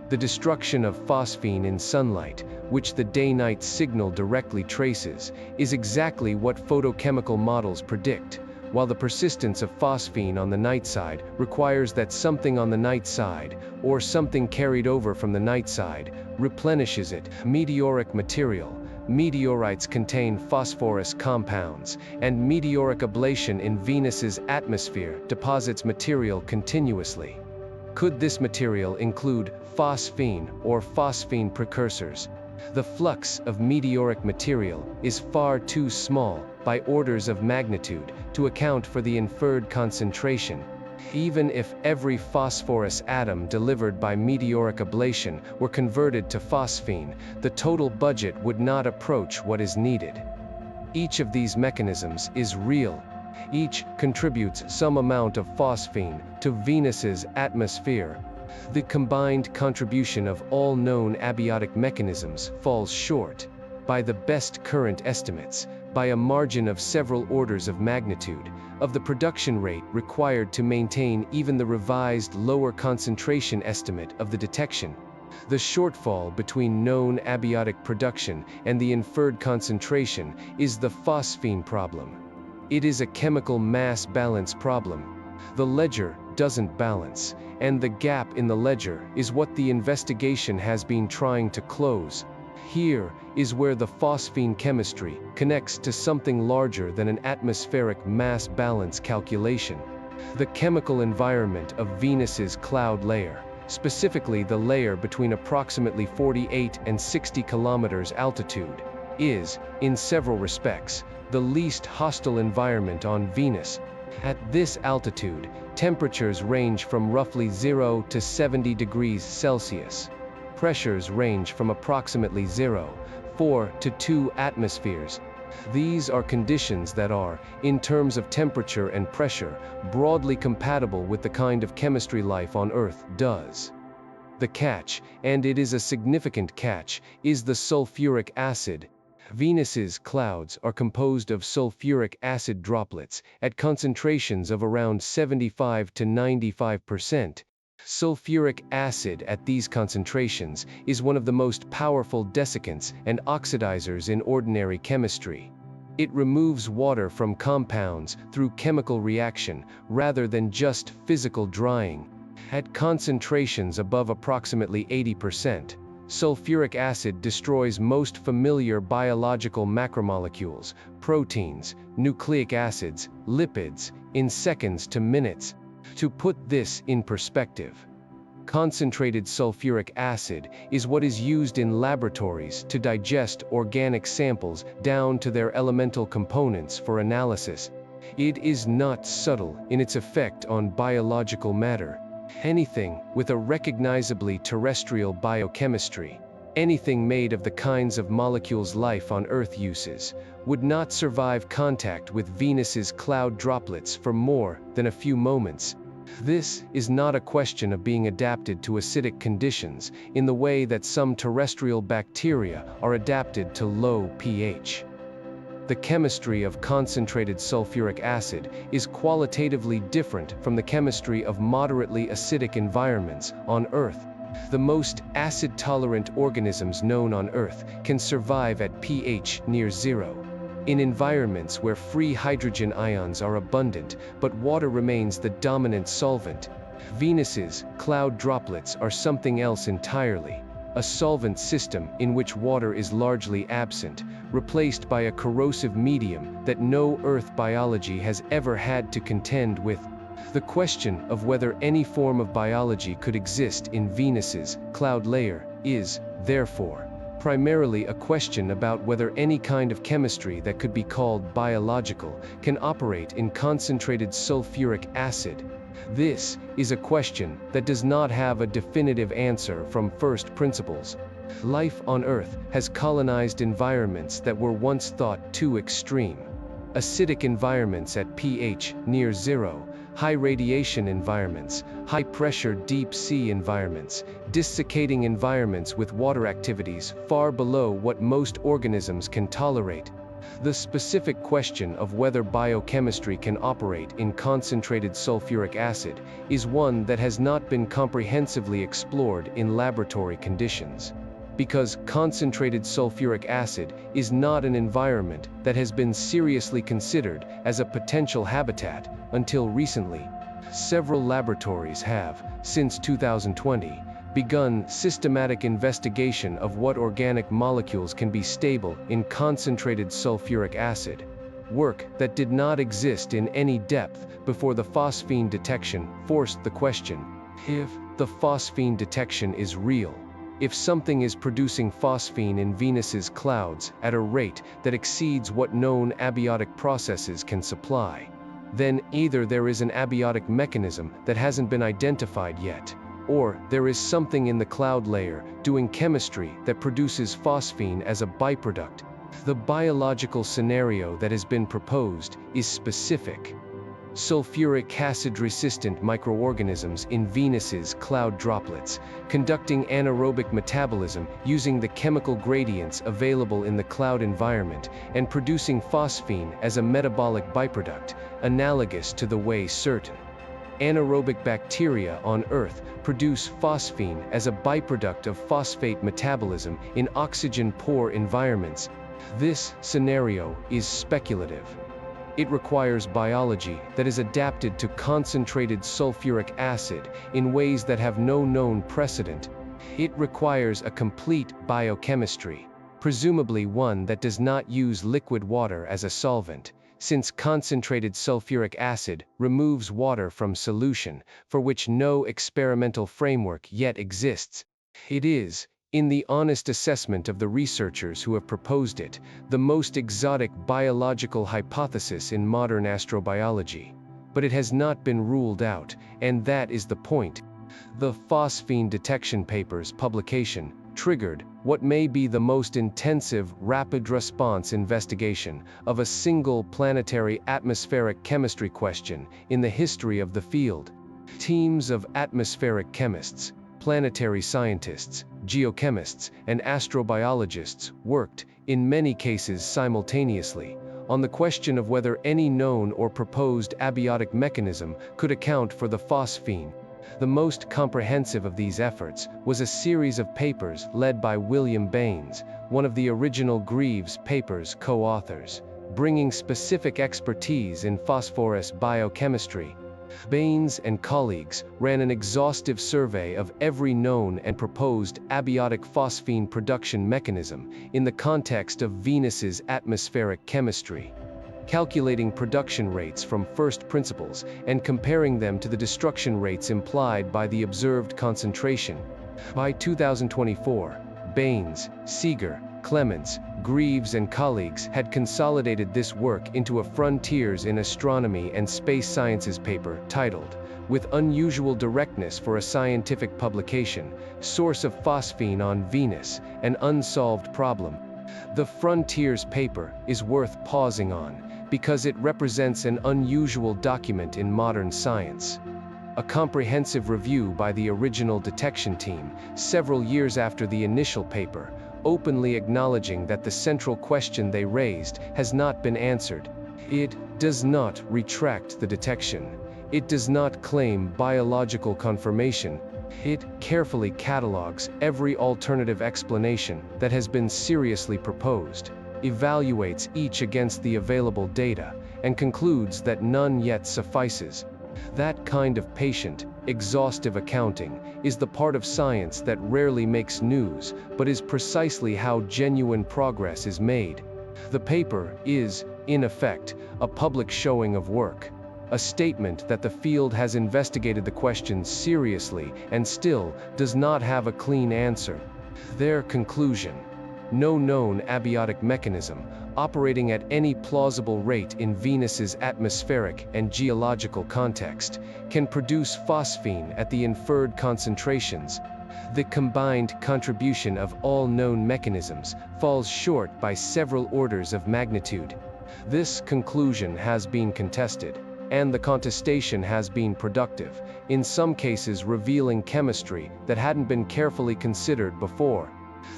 The destruction of phosphine in sunlight, which the day-night signal directly traces, is exactly what photochemical models predict, while the persistence of phosphine on the night side requires that something on the night side, or something carried over from the night side, replenishes it. Meteoric material. Meteorites contain phosphorus compounds, and meteoric ablation in Venus's atmosphere deposits material continuously. Could this material include phosphine or phosphine precursors? The flux of meteoric material is far too small, by orders of magnitude, to account for the inferred concentration. Even if every phosphorus atom delivered by meteoric ablation were converted to phosphine, the total budget would not approach what is needed. Each of these mechanisms is real. Each contributes some amount of phosphine to Venus's atmosphere. The combined contribution of all known abiotic mechanisms falls short, by the best current estimates, by a margin of several orders of magnitude, of the production rate required to maintain even the revised lower concentration estimate of the detection. The shortfall between known abiotic production and the inferred concentration is the phosphine problem. It is a chemical mass balance problem. The ledger doesn't balance, and the gap in the ledger is what the investigation has been trying to close. Here is where the phosphine chemistry connects to something larger than an atmospheric mass balance calculation. The chemical environment of Venus's cloud layer, specifically the layer between approximately 48 and 60 kilometers altitude, is, in several respects, the least hostile environment on Venus. At this altitude, temperatures range from roughly 0 to 70 degrees Celsius. Pressures range from approximately 0.4 to 2 atmospheres. These are conditions that are, in terms of temperature and pressure, broadly compatible with the kind of chemistry life on Earth does. The catch, and it is a significant catch, is the sulfuric acid. Venus's clouds are composed of sulfuric acid droplets at concentrations of around 75 to 95%. Sulfuric acid at these concentrations is one of the most powerful desiccants and oxidizers in ordinary chemistry. It removes water from compounds through chemical reaction rather than just physical drying. At concentrations above approximately 80%, sulfuric acid destroys most familiar biological macromolecules, proteins, nucleic acids, lipids, in seconds to minutes. To put this in perspective, concentrated sulfuric acid is what is used in laboratories to digest organic samples down to their elemental components for analysis. It is not subtle in its effect on biological matter. Anything with a recognizably terrestrial biochemistry, anything made of the kinds of molecules life on Earth uses, would not survive contact with Venus's cloud droplets for more than a few moments. This is not a question of being adapted to acidic conditions in the way that some terrestrial bacteria are adapted to low pH. The chemistry of concentrated sulfuric acid is qualitatively different from the chemistry of moderately acidic environments on Earth. The most acid-tolerant organisms known on Earth can survive at pH near 0. In environments where free hydrogen ions are abundant, but water remains the dominant solvent, Venus's cloud droplets are something else entirely. A solvent system in which water is largely absent, replaced by a corrosive medium that no Earth biology has ever had to contend with. The question of whether any form of biology could exist in Venus's cloud layer is, therefore, primarily a question about whether any kind of chemistry that could be called biological can operate in concentrated sulfuric acid. This is a question that does not have a definitive answer from first principles. Life on Earth has colonized environments that were once thought too extreme. Acidic environments at pH near zero, high radiation environments, high-pressure deep-sea environments, desiccating environments with water activities far below what most organisms can tolerate. The specific question of whether biochemistry can operate in concentrated sulfuric acid is one that has not been comprehensively explored in laboratory conditions. Because concentrated sulfuric acid is not an environment that has been seriously considered as a potential habitat until recently. Several laboratories have, since 2020, begun systematic investigation of what organic molecules can be stable in concentrated sulfuric acid. Work that did not exist in any depth before the phosphine detection forced the question: if the phosphine detection is real, if something is producing phosphine in Venus's clouds at a rate that exceeds what known abiotic processes can supply, then either there is an abiotic mechanism that hasn't been identified yet, or there is something in the cloud layer doing chemistry that produces phosphine as a byproduct. The biological scenario that has been proposed is specific. Sulfuric acid-resistant microorganisms in Venus's cloud droplets, conducting anaerobic metabolism using the chemical gradients available in the cloud environment and producing phosphine as a metabolic byproduct, analogous to the way certain anaerobic bacteria on Earth produce phosphine as a byproduct of phosphate metabolism in oxygen-poor environments. This scenario is speculative. It requires biology that is adapted to concentrated sulfuric acid in ways that have no known precedent. It requires a complete biochemistry, presumably one that does not use liquid water as a solvent, since concentrated sulfuric acid removes water from solution, for which no experimental framework yet exists. It is, in the honest assessment of the researchers who have proposed it, the most exotic biological hypothesis in modern astrobiology. But it has not been ruled out, and that is the point. The phosphine detection paper's publication triggered what may be the most intensive rapid response investigation of a single planetary atmospheric chemistry question in the history of the field. Teams of atmospheric chemists, planetary scientists, geochemists, and astrobiologists worked, in many cases simultaneously, on the question of whether any known or proposed abiotic mechanism could account for the phosphine. The most comprehensive of these efforts was a series of papers led by William Baines, one of the original Greaves papers co-authors, bringing specific expertise in phosphorus biochemistry. Baines and colleagues ran an exhaustive survey of every known and proposed abiotic phosphine production mechanism in the context of Venus's atmospheric chemistry, calculating production rates from first principles and comparing them to the destruction rates implied by the observed concentration. By 2024, Baines, Seeger, Clements, Greaves and colleagues had consolidated this work into a Frontiers in Astronomy and Space Sciences paper titled, with unusual directness for a scientific publication, Source of Phosphine on Venus, an Unsolved Problem. The Frontiers paper is worth pausing on, because it represents an unusual document in modern science. A comprehensive review by the original detection team, several years after the initial paper, openly acknowledging that the central question they raised has not been answered. It does not retract the detection. It does not claim biological confirmation. It carefully catalogs every alternative explanation that has been seriously proposed, evaluates each against the available data, and concludes that none yet suffices. That kind of patient, exhaustive accounting is the part of science that rarely makes news, but is precisely how genuine progress is made. The paper is, in effect, a public showing of work, a statement that the field has investigated the questions seriously and still does not have a clean answer. Their conclusion: no known abiotic mechanism, operating at any plausible rate in Venus's atmospheric and geological context, can produce phosphine at the inferred concentrations. The combined contribution of all known mechanisms falls short by several orders of magnitude. This conclusion has been contested, and the contestation has been productive, in some cases revealing chemistry that hadn't been carefully considered before.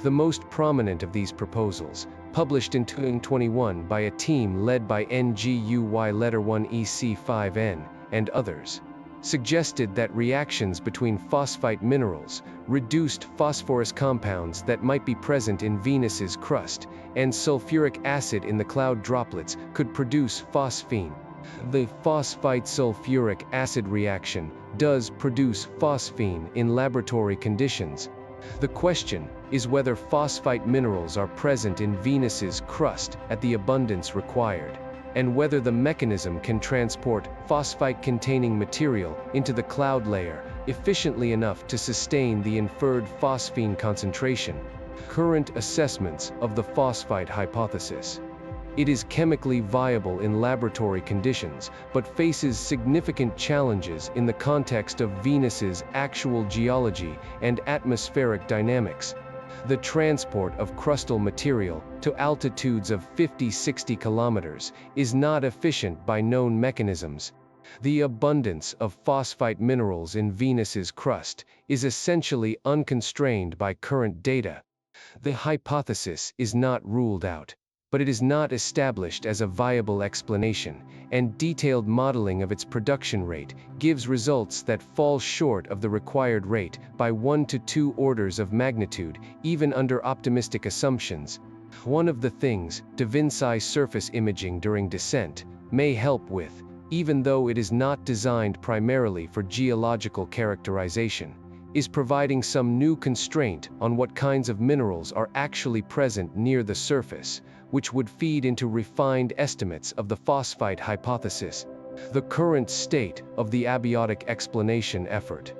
The most prominent of these proposals, published in 2021 by a team led by NGUY1EC5N and others, suggested that reactions between phosphite minerals, reduced phosphorus compounds that might be present in Venus's crust, and sulfuric acid in the cloud droplets could produce phosphine. The phosphite-sulfuric acid reaction does produce phosphine in laboratory conditions. The question is whether phosphite minerals are present in Venus's crust at the abundance required, and whether the mechanism can transport phosphite-containing material into the cloud layer efficiently enough to sustain the inferred phosphine concentration. Current assessments of the phosphite hypothesis: it is chemically viable in laboratory conditions, but faces significant challenges in the context of Venus's actual geology and atmospheric dynamics. The transport of crustal material to altitudes of 50-60 kilometers is not efficient by known mechanisms. The abundance of phosphite minerals in Venus's crust is essentially unconstrained by current data. The hypothesis is not ruled out, but it is not established as a viable explanation, and detailed modeling of its production rate gives results that fall short of the required rate by 1 to 2 orders of magnitude, even under optimistic assumptions. One of the things Da Vinci surface imaging during descent may help with, even though it is not designed primarily for geological characterization, is providing some new constraint on what kinds of minerals are actually present near the surface, which would feed into refined estimates of the phosphite hypothesis. The current state of the abiotic explanation effort: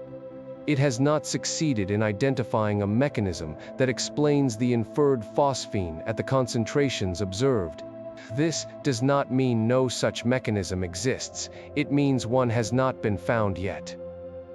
it has not succeeded in identifying a mechanism that explains the inferred phosphine at the concentrations observed. This does not mean no such mechanism exists, it means one has not been found yet.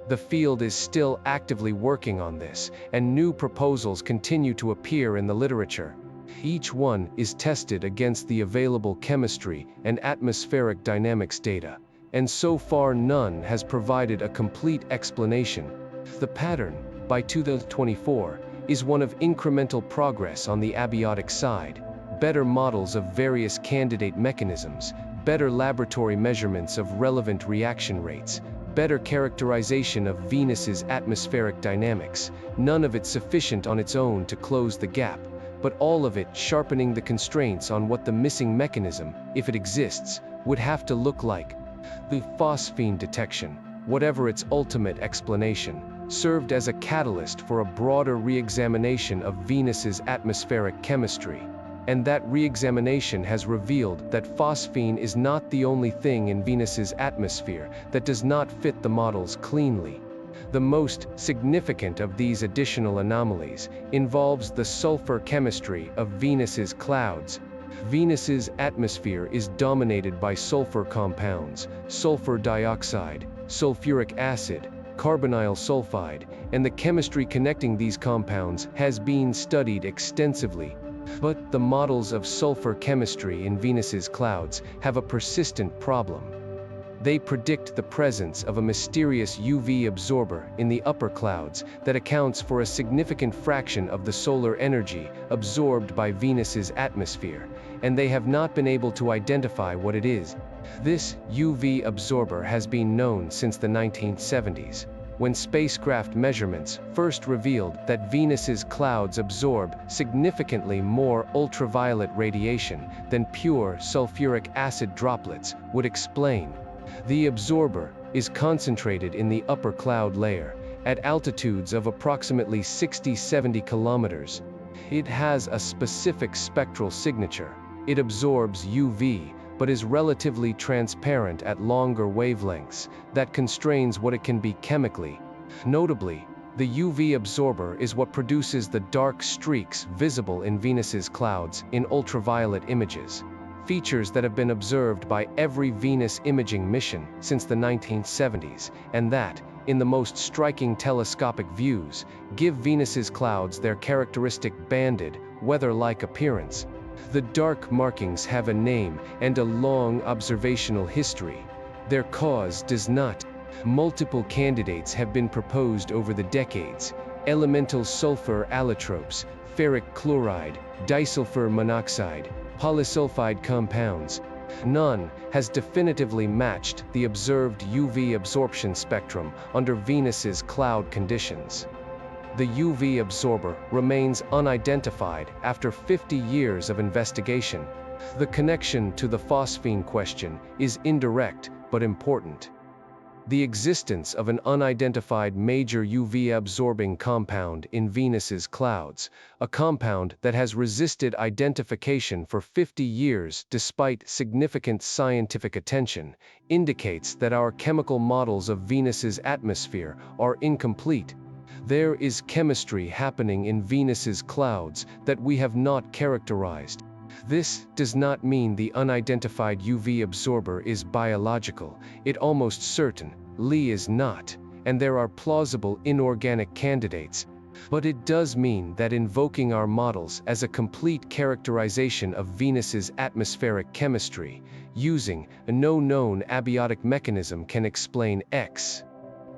The field is still actively working on this, and new proposals continue to appear in the literature. Each one is tested against the available chemistry and atmospheric dynamics data, and so far none has provided a complete explanation. The pattern, by 2024, is one of incremental progress on the abiotic side: better models of various candidate mechanisms, better laboratory measurements of relevant reaction rates, better characterization of Venus's atmospheric dynamics, none of it sufficient on its own to close the gap, but all of it sharpening the constraints on what the missing mechanism, if it exists, would have to look like. The phosphine detection, whatever its ultimate explanation, served as a catalyst for a broader re-examination of Venus's atmospheric chemistry. And that re-examination has revealed that phosphine is not the only thing in Venus's atmosphere that does not fit the models cleanly. The most significant of these additional anomalies involves the sulfur chemistry of Venus's clouds. Venus's atmosphere is dominated by sulfur compounds: sulfur dioxide, sulfuric acid, carbonyl sulfide, and the chemistry connecting these compounds has been studied extensively. But the models of sulfur chemistry in Venus's clouds have a persistent problem. They predict the presence of a mysterious UV absorber in the upper clouds that accounts for a significant fraction of the solar energy absorbed by Venus's atmosphere, and they have not been able to identify what it is. This UV absorber has been known since the 1970s, when spacecraft measurements first revealed that Venus's clouds absorb significantly more ultraviolet radiation than pure sulfuric acid droplets would explain. The absorber is concentrated in the upper cloud layer, at altitudes of approximately 60–70 kilometers. It has a specific spectral signature. It absorbs UV, but is relatively transparent at longer wavelengths, that constrains what it can be chemically. Notably, the UV absorber is what produces the dark streaks visible in Venus's clouds in ultraviolet images. Features that have been observed by every Venus imaging mission since the 1970s, and that, in the most striking telescopic views, give Venus's clouds their characteristic banded, weather-like appearance. The dark markings have a name and a long observational history. Their cause does not. Multiple candidates have been proposed over the decades: elemental sulfur allotropes, ferric chloride, disulfur monoxide, polysulfide compounds. None has definitively matched the observed UV absorption spectrum under Venus's cloud conditions. The UV absorber remains unidentified after 50 years of investigation. The connection to the phosphine question is indirect but important. The existence of an unidentified major UV-absorbing compound in Venus's clouds, a compound that has resisted identification for 50 years despite significant scientific attention, indicates that our chemical models of Venus's atmosphere are incomplete. There is chemistry happening in Venus's clouds that we have not characterized. This does not mean the unidentified UV absorber is biological. It almost certainly is not, and there are plausible inorganic candidates. But it does mean that invoking our models as a complete characterization of Venus's atmospheric chemistry, using no known abiotic mechanism can explain X.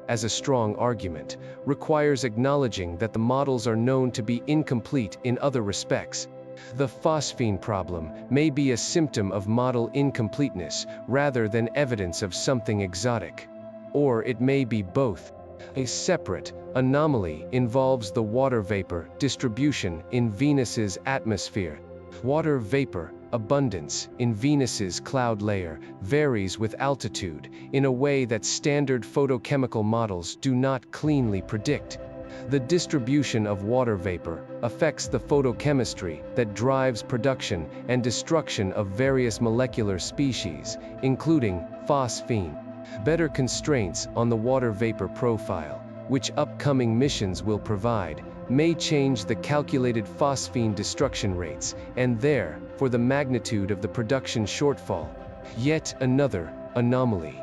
As a strong argument, requires acknowledging that the models are known to be incomplete in other respects. The phosphine problem may be a symptom of model incompleteness rather than evidence of something exotic. Or it may be both. A separate anomaly involves the water vapor distribution in Venus's atmosphere. Water vapor abundance in Venus's cloud layer varies with altitude in a way that standard photochemical models do not cleanly predict. The distribution of water vapor affects the photochemistry that drives production and destruction of various molecular species, including phosphine. Better constraints on the water vapor profile, which upcoming missions will provide, may change the calculated phosphine destruction rates, and therefore the magnitude of the production shortfall. Yet another anomaly: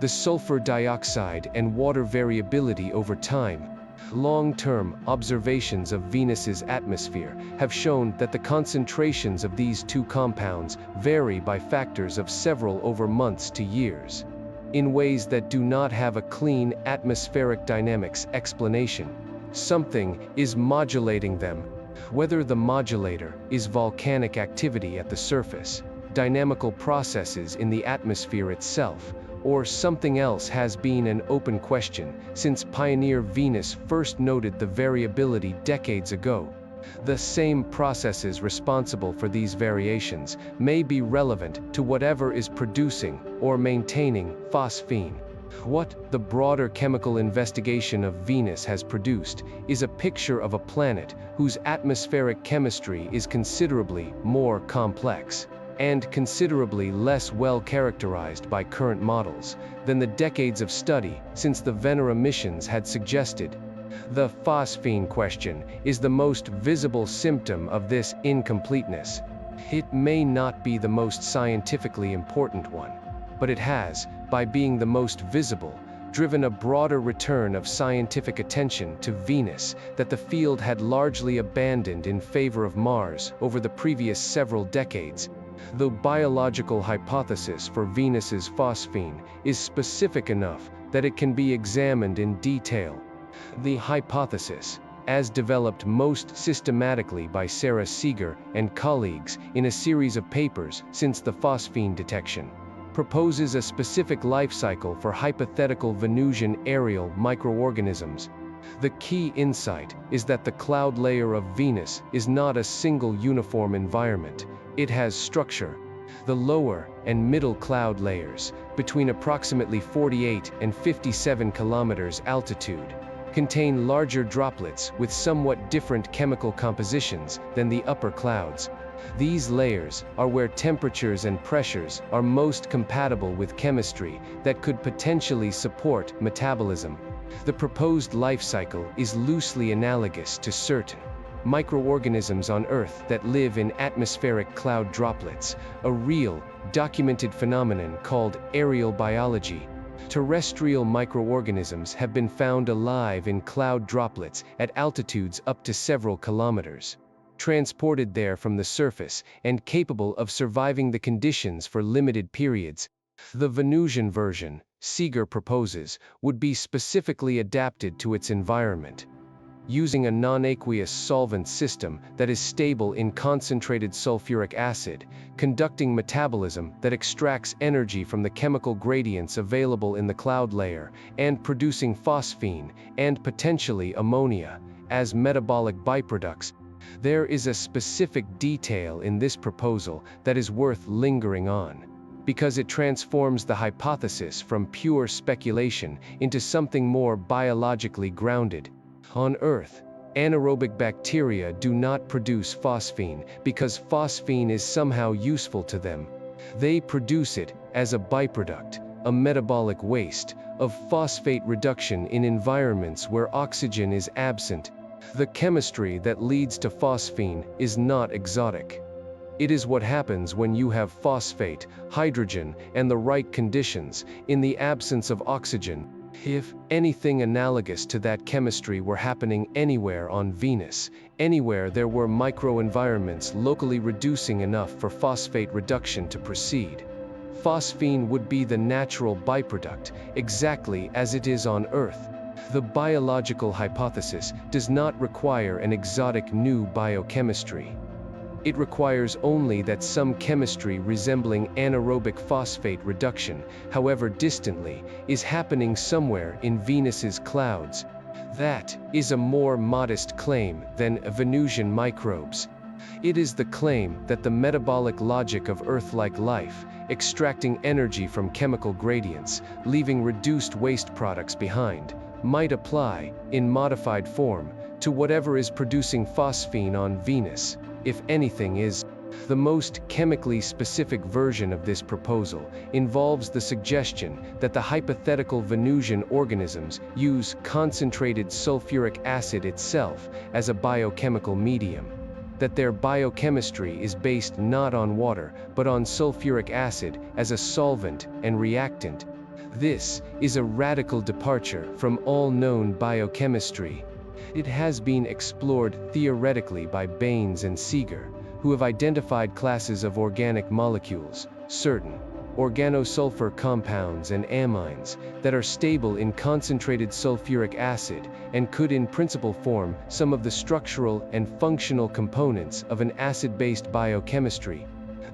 the sulfur dioxide and water variability over time. Long-term observations of Venus's atmosphere have shown that the concentrations of these two compounds vary by factors of several over months to years, in ways that do not have a clean atmospheric dynamics explanation. Something is modulating them. Whether the modulator is volcanic activity at the surface, dynamical processes in the atmosphere itself, or something else has been an open question since Pioneer Venus first noted the variability decades ago. The same processes responsible for these variations may be relevant to whatever is producing or maintaining phosphine. What the broader chemical investigation of Venus has produced is a picture of a planet whose atmospheric chemistry is considerably more complex and considerably less well characterized by current models than the decades of study since the Venera missions had suggested. The phosphine question is the most visible symptom of this incompleteness. It may not be the most scientifically important one, but it has, by being the most visible, driven a broader return of scientific attention to Venus that the field had largely abandoned in favor of Mars over the previous several decades. The biological hypothesis for Venus's phosphine is specific enough that it can be examined in detail. The hypothesis, as developed most systematically by Sarah Seeger and colleagues in a series of papers since the phosphine detection, proposes a specific life cycle for hypothetical Venusian aerial microorganisms. The key insight is that the cloud layer of Venus is not a single uniform environment. It has structure. The lower and middle cloud layers, between approximately 48 and 57 kilometers altitude, contain larger droplets with somewhat different chemical compositions than the upper clouds. These layers are where temperatures and pressures are most compatible with chemistry that could potentially support metabolism. The proposed life cycle is loosely analogous to certain microorganisms on Earth that live in atmospheric cloud droplets, a real, documented phenomenon called aerial biology. Terrestrial microorganisms have been found alive in cloud droplets at altitudes up to several kilometers, transported there from the surface and capable of surviving the conditions for limited periods. The Venusian version, Seeger proposes, would be specifically adapted to its environment, using a non-aqueous solvent system that is stable in concentrated sulfuric acid, conducting metabolism that extracts energy from the chemical gradients available in the cloud layer, and producing phosphine, and potentially ammonia, as metabolic byproducts. There is a specific detail in this proposal that is worth lingering on, because it transforms the hypothesis from pure speculation into something more biologically grounded. On Earth, anaerobic bacteria do not produce phosphine because phosphine is somehow useful to them. They produce it as a byproduct, a metabolic waste, of phosphate reduction in environments where oxygen is absent. The chemistry that leads to phosphine is not exotic. It is what happens when you have phosphate, hydrogen, and the right conditions, in the absence of oxygen. If anything analogous to that chemistry were happening anywhere on Venus, anywhere there were microenvironments locally reducing enough for phosphate reduction to proceed, phosphine would be the natural byproduct, exactly as it is on Earth. The biological hypothesis does not require an exotic new biochemistry. It requires only that some chemistry resembling anaerobic phosphate reduction, however distantly, is happening somewhere in Venus's clouds. That is a more modest claim than Venusian microbes. It is the claim that the metabolic logic of Earth-like life, extracting energy from chemical gradients, leaving reduced waste products behind, might apply, in modified form, to whatever is producing phosphine on Venus, if anything is. The most chemically specific version of this proposal involves the suggestion that the hypothetical Venusian organisms use concentrated sulfuric acid itself as a biochemical medium, that their biochemistry is based not on water but on sulfuric acid as a solvent and reactant. This is a radical departure from all known biochemistry. It has been explored theoretically by Baines and Seeger, who have identified classes of organic molecules, certain organosulfur compounds and amines, that are stable in concentrated sulfuric acid and could in principle form some of the structural and functional components of an acid-based biochemistry.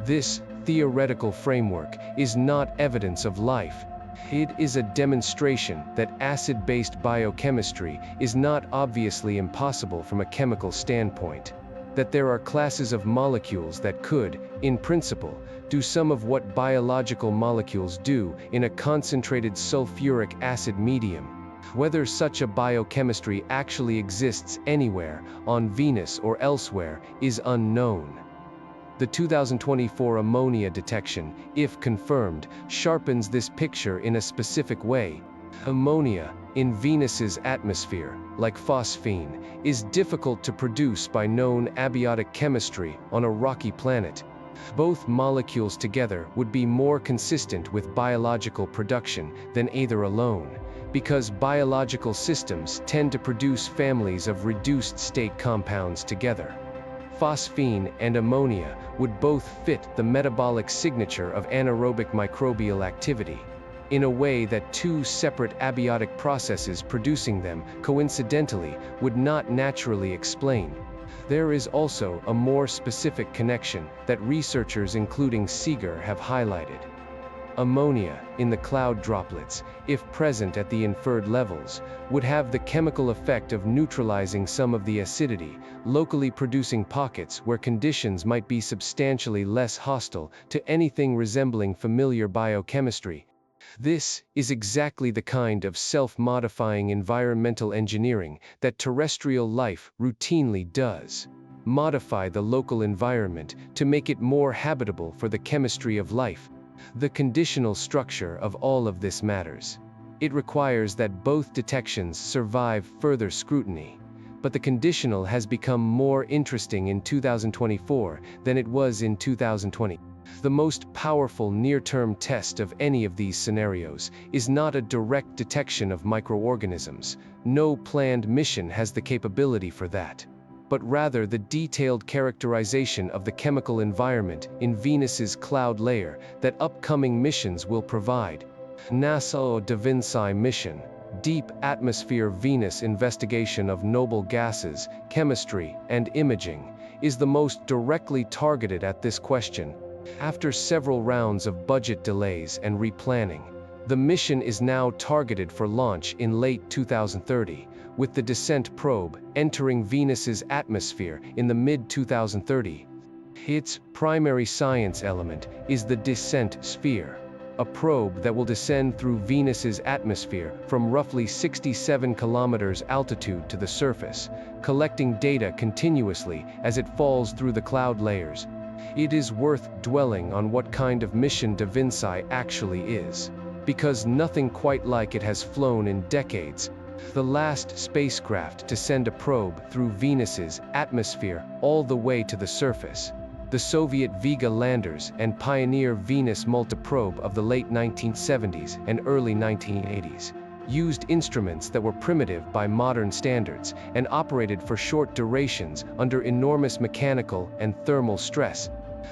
This theoretical framework is not evidence of life. It is a demonstration that acid-based biochemistry is not obviously impossible from a chemical standpoint, that there are classes of molecules that could, in principle, do some of what biological molecules do in a concentrated sulfuric acid medium. Whether such a biochemistry actually exists anywhere, on Venus or elsewhere, is unknown. The 2024 ammonia detection, if confirmed, sharpens this picture in a specific way. Ammonia, in Venus's atmosphere, like phosphine, is difficult to produce by known abiotic chemistry on a rocky planet. Both molecules together would be more consistent with biological production than either alone, because biological systems tend to produce families of reduced-state compounds together. Phosphine and ammonia would both fit the metabolic signature of anaerobic microbial activity, in a way that two separate abiotic processes producing them coincidentally would not naturally explain. There is also a more specific connection that researchers including Seeger have highlighted. Ammonia, in the cloud droplets, if present at the inferred levels, would have the chemical effect of neutralizing some of the acidity, locally producing pockets where conditions might be substantially less hostile to anything resembling familiar biochemistry. This is exactly the kind of self-modifying environmental engineering that terrestrial life routinely does. Modify the local environment to make it more habitable for the chemistry of life. The conditional structure of all of this matters. It requires that both detections survive further scrutiny. But the conditional has become more interesting in 2024 than it was in 2020. The most powerful near-term test of any of these scenarios is not a direct detection of microorganisms. No planned mission has the capability for that, but rather the detailed characterization of the chemical environment in Venus's cloud layer that upcoming missions will provide. NASA Da Vinci mission, Deep Atmosphere Venus Investigation of Noble Gases, Chemistry, and Imaging, is the most directly targeted at this question. After several rounds of budget delays and replanning, the mission is now targeted for launch in late 2030, with the descent probe entering Venus's atmosphere in the mid-2030s. Its primary science element is the descent sphere, a probe that will descend through Venus's atmosphere from roughly 67 kilometers altitude to the surface, collecting data continuously as it falls through the cloud layers. It is worth dwelling on what kind of mission Da Vinci actually is, because nothing quite like it has flown in decades. The last spacecraft to send a probe through Venus's atmosphere all the way to the surface, the Soviet Vega landers and Pioneer Venus multiprobe of the late 1970s and early 1980s, used instruments that were primitive by modern standards and operated for short durations under enormous mechanical and thermal stress.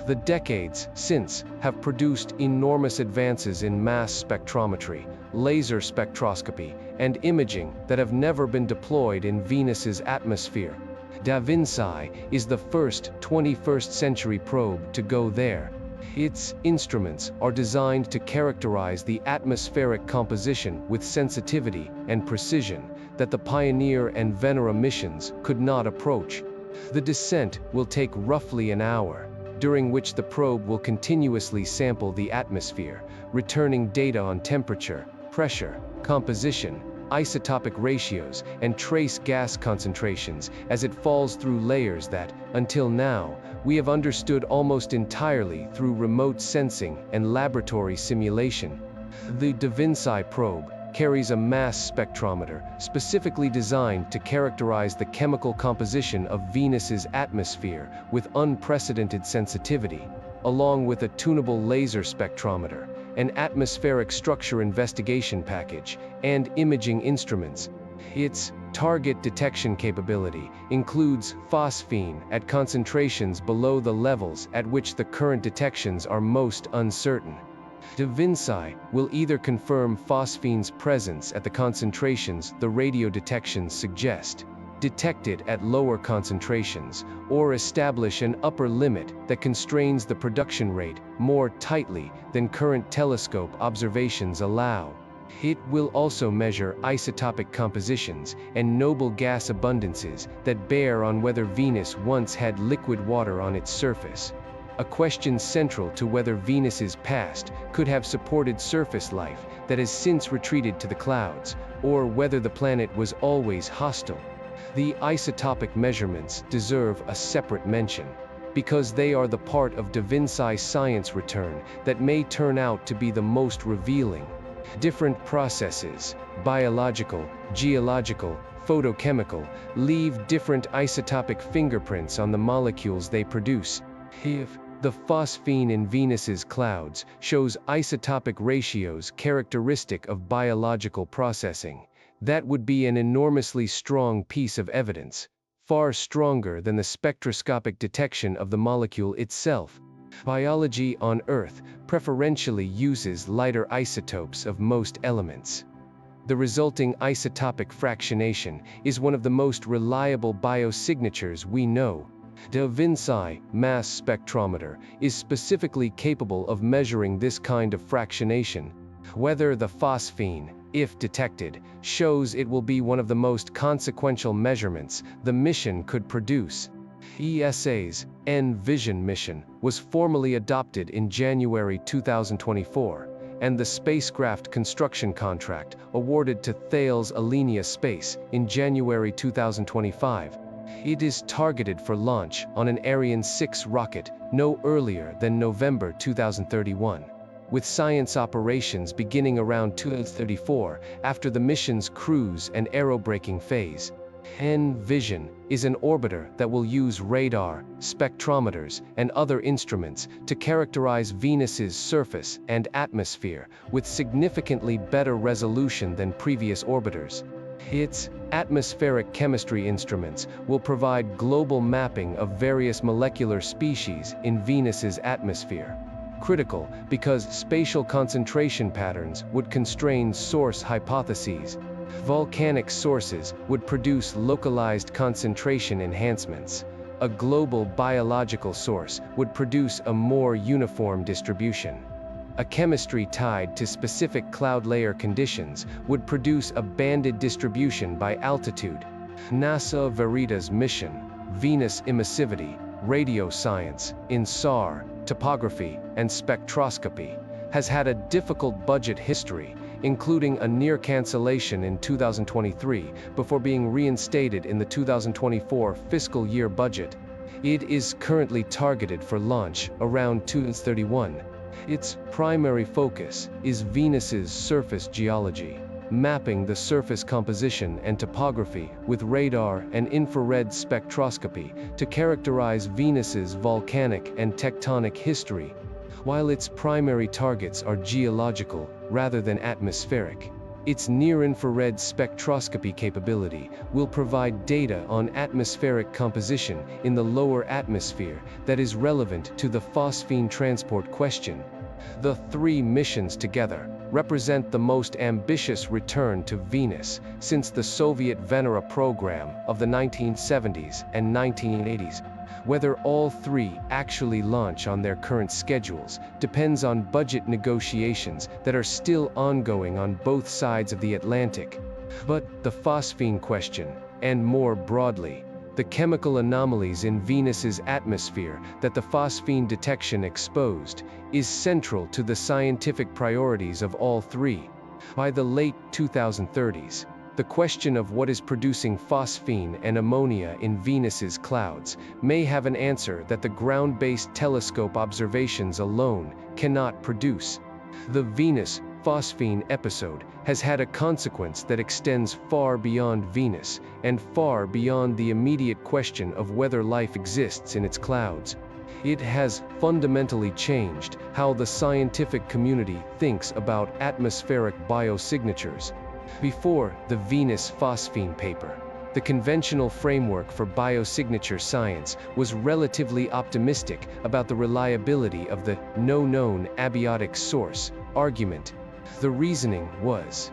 The decades since have produced enormous advances in mass spectrometry, laser spectroscopy, and imaging that have never been deployed in Venus's atmosphere. Da Vinci is the first 21st century probe to go there. Its instruments are designed to characterize the atmospheric composition with sensitivity and precision that the Pioneer and Venera missions could not approach. The descent will take roughly an hour, during which the probe will continuously sample the atmosphere, returning data on temperature, pressure, composition, isotopic ratios, and trace gas concentrations as it falls through layers that, until now, we have understood almost entirely through remote sensing and laboratory simulation. The Da Vinci probe carries a mass spectrometer specifically designed to characterize the chemical composition of Venus's atmosphere with unprecedented sensitivity, along with a tunable laser spectrometer, an atmospheric structure investigation package, and imaging instruments. Its target detection capability includes phosphine at concentrations below the levels at which the current detections are most uncertain. Da Vinci will either confirm phosphine's presence at the concentrations the radio detections suggest, detected at lower concentrations, or establish an upper limit that constrains the production rate more tightly than current telescope observations allow. It will also measure isotopic compositions and noble gas abundances that bear on whether Venus once had liquid water on its surface, a question central to whether Venus's past could have supported surface life that has since retreated to the clouds, or whether the planet was always hostile. The isotopic measurements deserve a separate mention, because they are the part of Da Vinci's science return that may turn out to be the most revealing. Different processes, biological, geological, photochemical, leave different isotopic fingerprints on the molecules they produce. If the phosphine in Venus's clouds shows isotopic ratios characteristic of biological processing, that would be an enormously strong piece of evidence, far stronger than the spectroscopic detection of the molecule itself. Biology on Earth preferentially uses lighter isotopes of most elements. The resulting isotopic fractionation is one of the most reliable biosignatures we know. The VinSci mass spectrometer is specifically capable of measuring this kind of fractionation. Whether the phosphine, if detected, shows it will be one of the most consequential measurements the mission could produce. ESA's N-Vision mission was formally adopted in January 2024, and the spacecraft construction contract awarded to Thales Alenia Space in January 2025. It is targeted for launch on an Ariane 6 rocket no earlier than November 2031, with science operations beginning around 2034 after the mission's cruise and aerobraking phase. N-Vision is an orbiter that will use radar, spectrometers, and other instruments to characterize Venus's surface and atmosphere with significantly better resolution than previous orbiters. Its atmospheric chemistry instruments will provide global mapping of various molecular species in Venus's atmosphere. Critical because spatial concentration patterns would constrain source hypotheses. Volcanic sources would produce localized concentration enhancements. A global biological source would produce a more uniform distribution. A chemistry tied to specific cloud layer conditions would produce a banded distribution by altitude. NASA Veritas mission, Venus emissivity, radio science, in SAR, topography, and spectroscopy, has had a difficult budget history, including a near cancellation in 2023 before being reinstated in the 2024 fiscal year budget. It is currently targeted for launch around 2031. Its primary focus is Venus's surface geology, mapping the surface composition and topography with radar and infrared spectroscopy to characterize Venus's volcanic and tectonic history, while its primary targets are geological rather than atmospheric. Its near-infrared spectroscopy capability will provide data on atmospheric composition in the lower atmosphere that is relevant to the phosphine transport question. The three missions together represent the most ambitious return to Venus since the Soviet Venera program of the 1970s and 1980s. Whether all three actually launch on their current schedules depends on budget negotiations that are still ongoing on both sides of the Atlantic. But the phosphine question, and more broadly, the chemical anomalies in Venus's atmosphere that the phosphine detection exposed, is central to the scientific priorities of all three. By the late 2030s, the question of what is producing phosphine and ammonia in Venus's clouds may have an answer that the ground-based telescope observations alone cannot produce. The Venus phosphine episode has had a consequence that extends far beyond Venus and far beyond the immediate question of whether life exists in its clouds. It has fundamentally changed how the scientific community thinks about atmospheric biosignatures. Before the Venus phosphine paper, the conventional framework for biosignature science was relatively optimistic about the reliability of the no known abiotic source argument. The reasoning was,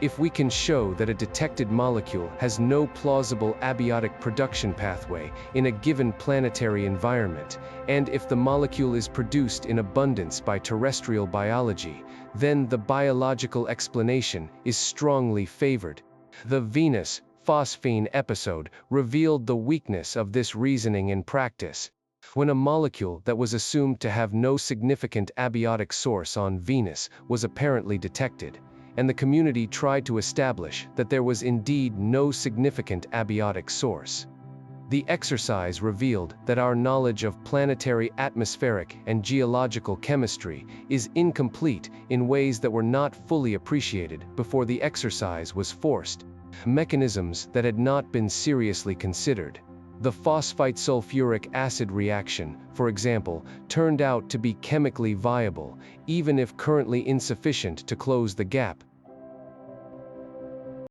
if we can show that a detected molecule has no plausible abiotic production pathway in a given planetary environment, and if the molecule is produced in abundance by terrestrial biology, then the biological explanation is strongly favored. The Venus phosphine episode revealed the weakness of this reasoning in practice. When a molecule that was assumed to have no significant abiotic source on Venus was apparently detected, and the community tried to establish that there was indeed no significant abiotic source, the exercise revealed that our knowledge of planetary atmospheric and geological chemistry is incomplete in ways that were not fully appreciated before the exercise was forced. Mechanisms that had not been seriously considered. The phosphite sulfuric acid reaction, for example, turned out to be chemically viable, even if currently insufficient to close the gap